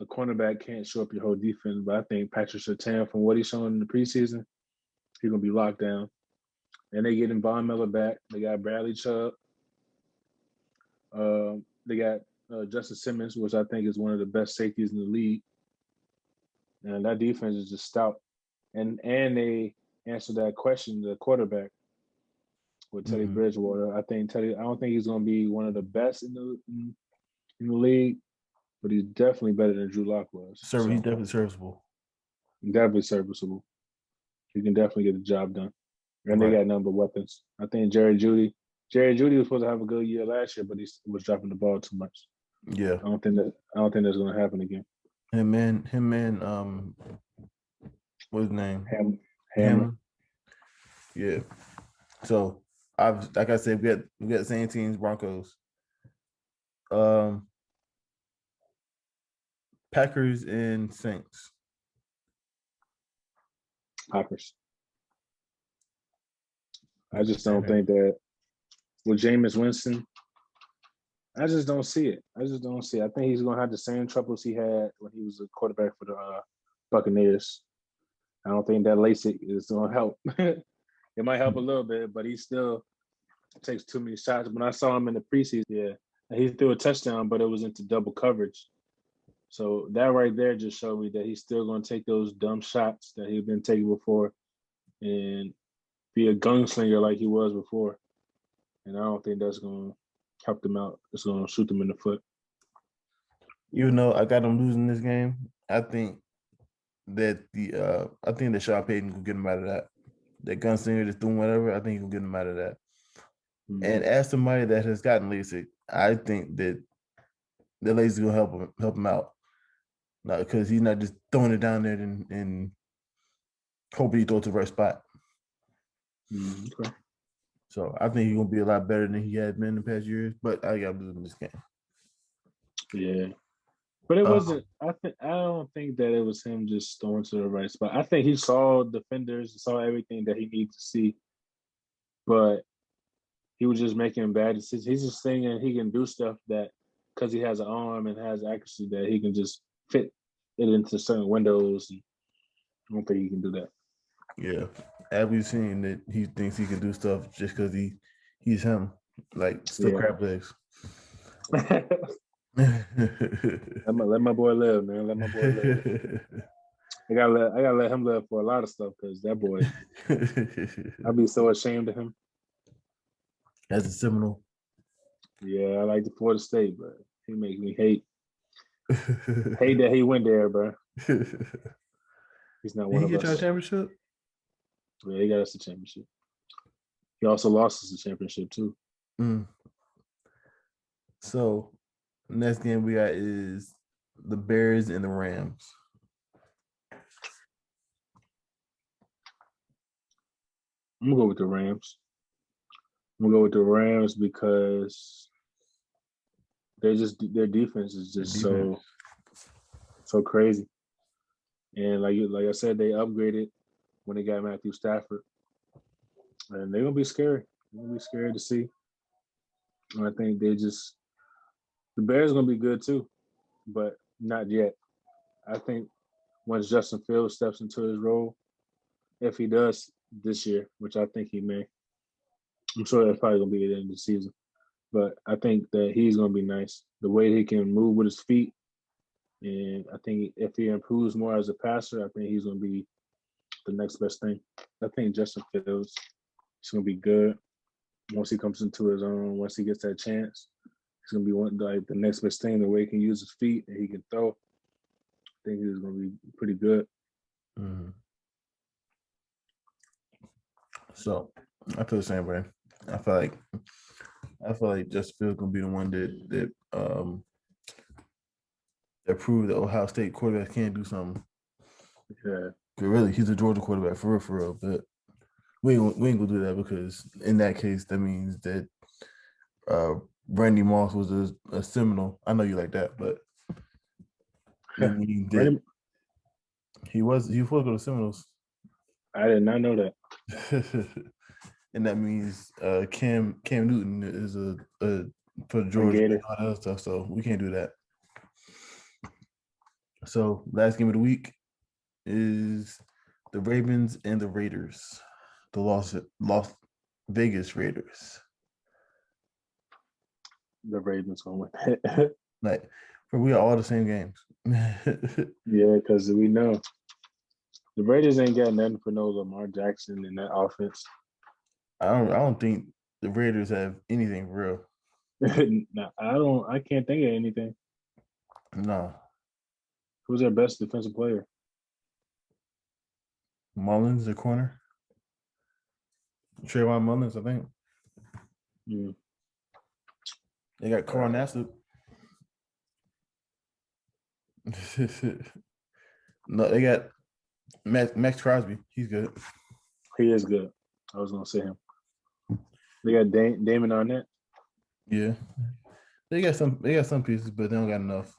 cornerback can't show up your whole defense, but I think Patrick Surtain, from what he's shown in the preseason, he's gonna be locked down. And they getting Von Miller back. They got Bradley Chubb. They got Justin Simmons, which I think is one of the best safeties in the league. And that defense is just stout. And they answered that question, the quarterback with Teddy Bridgewater. I don't think he's going to be one of the best in the league, but he's definitely better than Drew Lock was. He's definitely serviceable. Definitely serviceable. He can definitely get the job done. And they got number weapons. I think Jerry Jeudy was supposed to have a good year last year, but he was dropping the ball too much. Yeah. I don't think that's going to happen again. Him and what's his name? Hammer. Yeah. So like I said, we got the same teams, Broncos. Packers and Saints. Packers. I just don't think that with Jameis Winston, I just don't see it. I think he's going to have the same troubles he had when he was a quarterback for the Buccaneers. I don't think that LASIK is going to help. It might help a little bit, but he still takes too many shots. When I saw him in the preseason, he threw a touchdown, but it was into double coverage. So that right there just showed me that he's still going to take those dumb shots that he's been taking before and be a gunslinger like he was before. And I don't think that's going to help them out. It's going to shoot them in the foot. Even though I got them losing this game, I think that Sean Payton will get him out of that. That gunslinger that's doing whatever, I think he'll get him out of that. Mm-hmm. And as somebody that has gotten LASIK, I think that the LASIK will help him out. Because he's not just throwing it down there and hoping he throws to the right spot. Okay. So I think he's gonna be a lot better than he has been in the past years. But I got to lose in this game. Yeah, but it wasn't. I don't think that it was him just throwing to the right spot. I think he saw defenders, saw everything that he needed to see, but he was just making bad decisions. He's just thinking he can do stuff that because he has an arm and has accuracy that he can just fit it into certain windows. And I don't think he can do that. Yeah, as we've seen that he thinks he can do stuff just because he's him, like still crab legs. Let my boy live, man. Let my boy live. I gotta let him live for a lot of stuff because that boy, I'd be so ashamed of him. As a Seminole. Yeah, I like the Florida State, but he makes me hate that he went there, bro. He's not one of us. Did he get your championship? Yeah, he got us the championship. He also lost us the championship too. So, next game we got is the Bears and the Rams. I'm gonna go with the Rams. I'm gonna go with the Rams because their defense is just so crazy. And like I said, they upgraded when they got Matthew Stafford. And they're gonna be scary. They're gonna be scary to see. And I think the Bears are gonna be good too, but not yet. I think once Justin Fields steps into his role, if he does this year, which I think he may, I'm sure that's probably gonna be at the end of the season. But I think that he's gonna be nice. The way he can move with his feet, and I think if he improves more as a passer, I think he's gonna be the next best thing. I think Justin Fields is gonna be good once he comes into his own. Once he gets that chance, he's gonna be the next best thing. The way he can use his feet and he can throw, I think he's gonna be pretty good. Mm-hmm. So I feel the same way. I feel like Justin Fields gonna be the one that proved that Ohio State quarterbacks can do something. Yeah. Really, he's a Georgia quarterback for real. But we ain't gonna do that because in that case that means that Randy Moss was a Seminole. I know you like that, but it means that he was going to Seminoles. I did not know that. And that means Cam Newton is a for Georgia and all that other stuff. So we can't do that. So last game of the week is the Ravens and the Raiders, the Las Vegas Raiders. The Ravens gonna win. Like, we are all the same games. Yeah, because we know the Raiders ain't got nothing for no Lamar Jackson in that offense. I don't think the Raiders have anything real. No, I can't think of anything. No. Who's their best defensive player? Mullins, the corner. Trayvon Mullins, I think. Mm. They got Carl Nassib. No, they got Max Crosby. He's good. He is good. I was gonna say him. They got Damon Arnett. Yeah, they got some pieces, but they don't got enough.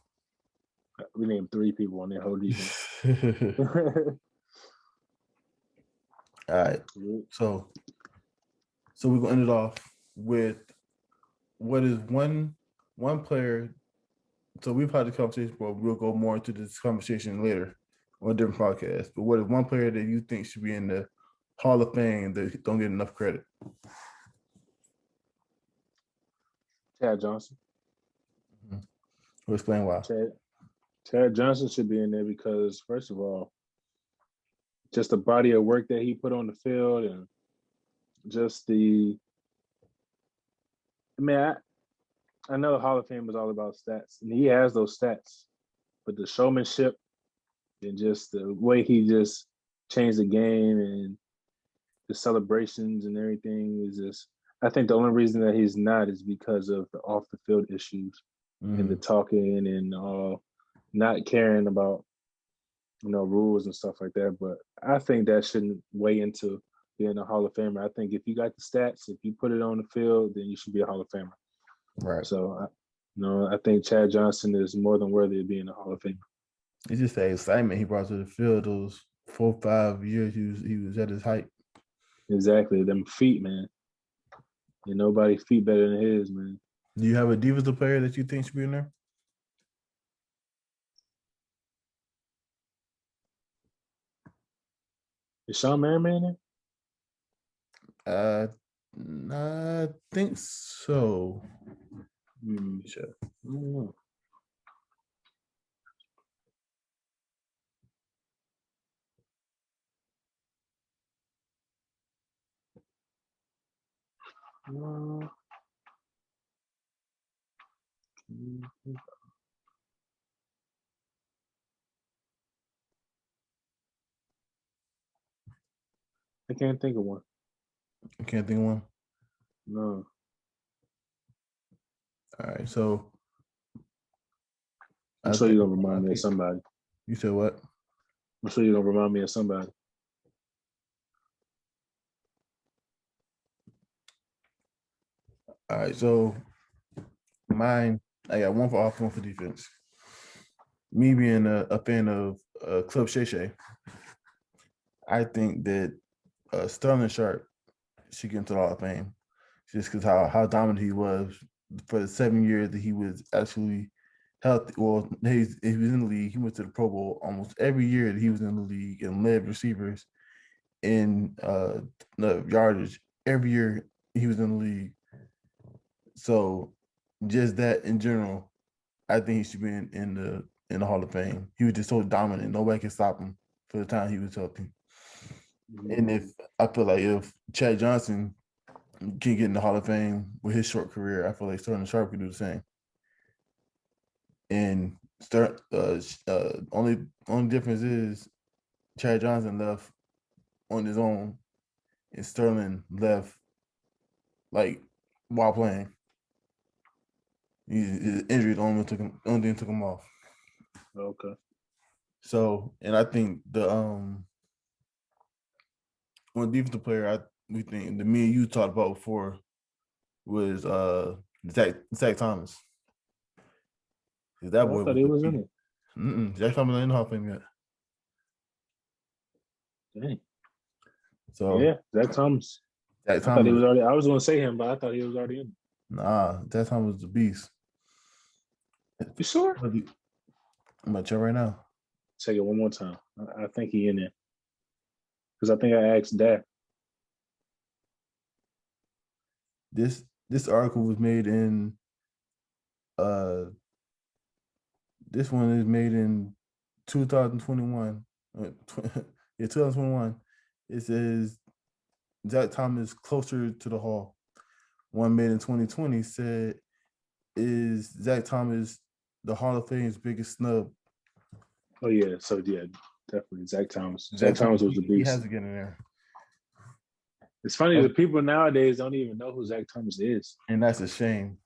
We named 3 people on their whole defense. All right, so we're gonna end it off with what is one player. So we've had the conversation, but we'll go more into this conversation later on a different podcast. But what is one player that you think should be in the Hall of Fame that don't get enough credit? Chad Johnson. Mm-hmm. We'll explain why. Chad Johnson should be in there because, first of all, just the body of work that he put on the field and just I know Hall of Fame is all about stats, and he has those stats, but the showmanship and just the way he just changed the game and the celebrations and everything is just, I think the only reason that he's not is because of the off the field issues and the talking and not caring about, rules and stuff like that. But I think that shouldn't weigh into being a Hall of Famer. I think if you got the stats, if you put it on the field, then you should be a Hall of Famer. Right. So, I think Chad Johnson is more than worthy of being a Hall of Famer. It's just the excitement he brought to the field those 4 or 5 years he was at his height. Exactly. Them feet, man. And nobody feet better than his, man. Do you have a defensive player that you think should be in there? Is Sean Merriman in there? I think so. Sure. I don't know. I can't think of one. I can't think of one. No. All right, so I'm sure you're gonna remind me of somebody. You said what? I'm sure you're gonna remind me of somebody. All right, so mine, I got one for offense, one for defense. Me being a fan of Club Shay Shay, I think that Sterling Sharp should get into the Hall of Fame just because how dominant he was for the 7 years that he was actually healthy. Well, he was in the league. He went to the Pro Bowl almost every year that he was in the league and led receivers in the yardage every year he was in the league. So just that in general, I think he should be in the Hall of Fame. He was just so dominant. Nobody can stop him for the time he was healthy. And if I feel like if Chad Johnson can get in the Hall of Fame with his short career, I feel like Sterling Sharp can do the same. And only difference is Chad Johnson left on his own, and Sterling left like while playing. His injuries only took him off. Okay. So, and I think the one defensive player we think the me and you talked about before was Zach Thomas. That I boy thought was he the was in beast. it. Zach Thomas ain't in the Hall of Fame yet. Dang. So Yeah, Zach Thomas. Zach I thought he Thomas, was already. I was going to say him, but I thought he was already in. Zach Thomas was the beast. You sure? I'm gonna check right now. Check it one more time. I think he in there because I think I asked Dak. This article was made in this one is made in 2021. Yeah, 2021. It says Zach Thomas closer to the Hall. One made in 2020 said, is Zach Thomas the Hall of Fame's biggest snub? Oh yeah, so yeah, definitely Zach Thomas. Zach Zach Thomas was the he beast. has to get in there. It's funny that people nowadays don't even know who Zach Thomas is. And that's a shame.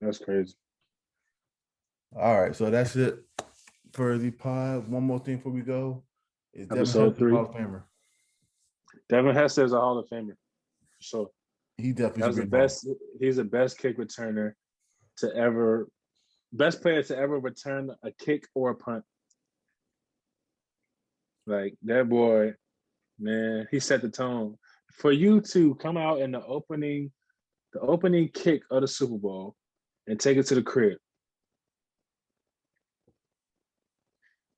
That's crazy. All right, so that's it for the pod. One more thing before we go is Devin Episode Hester, 3. Hall of Famer. Devin Hester is a Hall of Famer for sure. He definitely That was the best. He's the best kick returner to ever, best player to ever return a kick or a punt. Like that boy, man, he set the tone for you to come out in the opening kick of the Super Bowl and take it to the crib.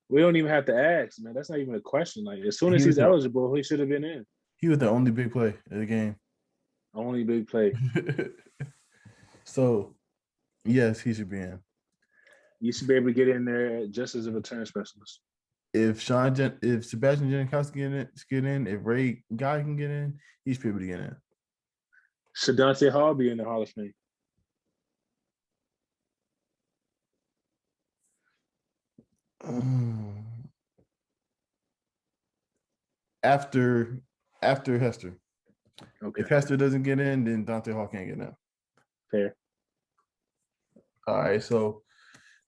We don't even have to ask, man. That's not even a question. Like as soon as he's eligible, he should have been in. He was the only big play of the game. Only big play. So, yes, he should be in. You should be able to get in there just as a return specialist. If Sebastian Janikowski get in, if Ray Guy can get in, he should be able to get in. Should Dante Hall be in the Hall of Fame? After Hester. Okay. If Hester doesn't get in, then Dante Hall can't get in. Fair. All right, so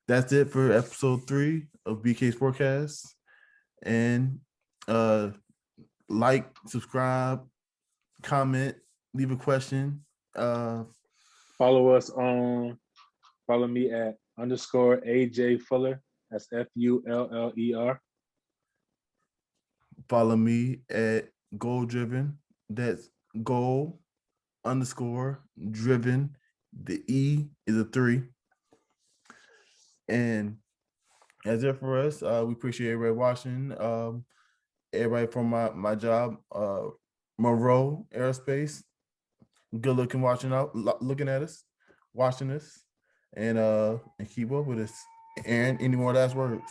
that's it for episode 3 of BK Sportscast. And like, subscribe, comment, leave a question. Follow me at _AJ Fuller. That's FULLER. Follow me at Goal Driven. That's Goal _Driven. The E is a 3. And that's it for us. We appreciate everybody watching. Everybody from my job, Monroe Aerospace. Good looking, looking at us, watching us, and keep up with us. Aaron, any more last words?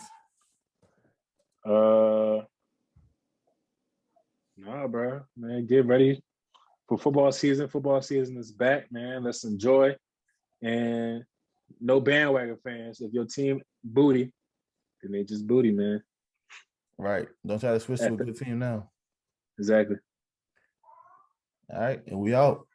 Nah, bro. Man, get ready for football season. Football season is back, man. Let's enjoy. And no bandwagon fans. If your team booty, then they just booty, man. Right. Don't try to switch to a good team now. Exactly. All right, and we out.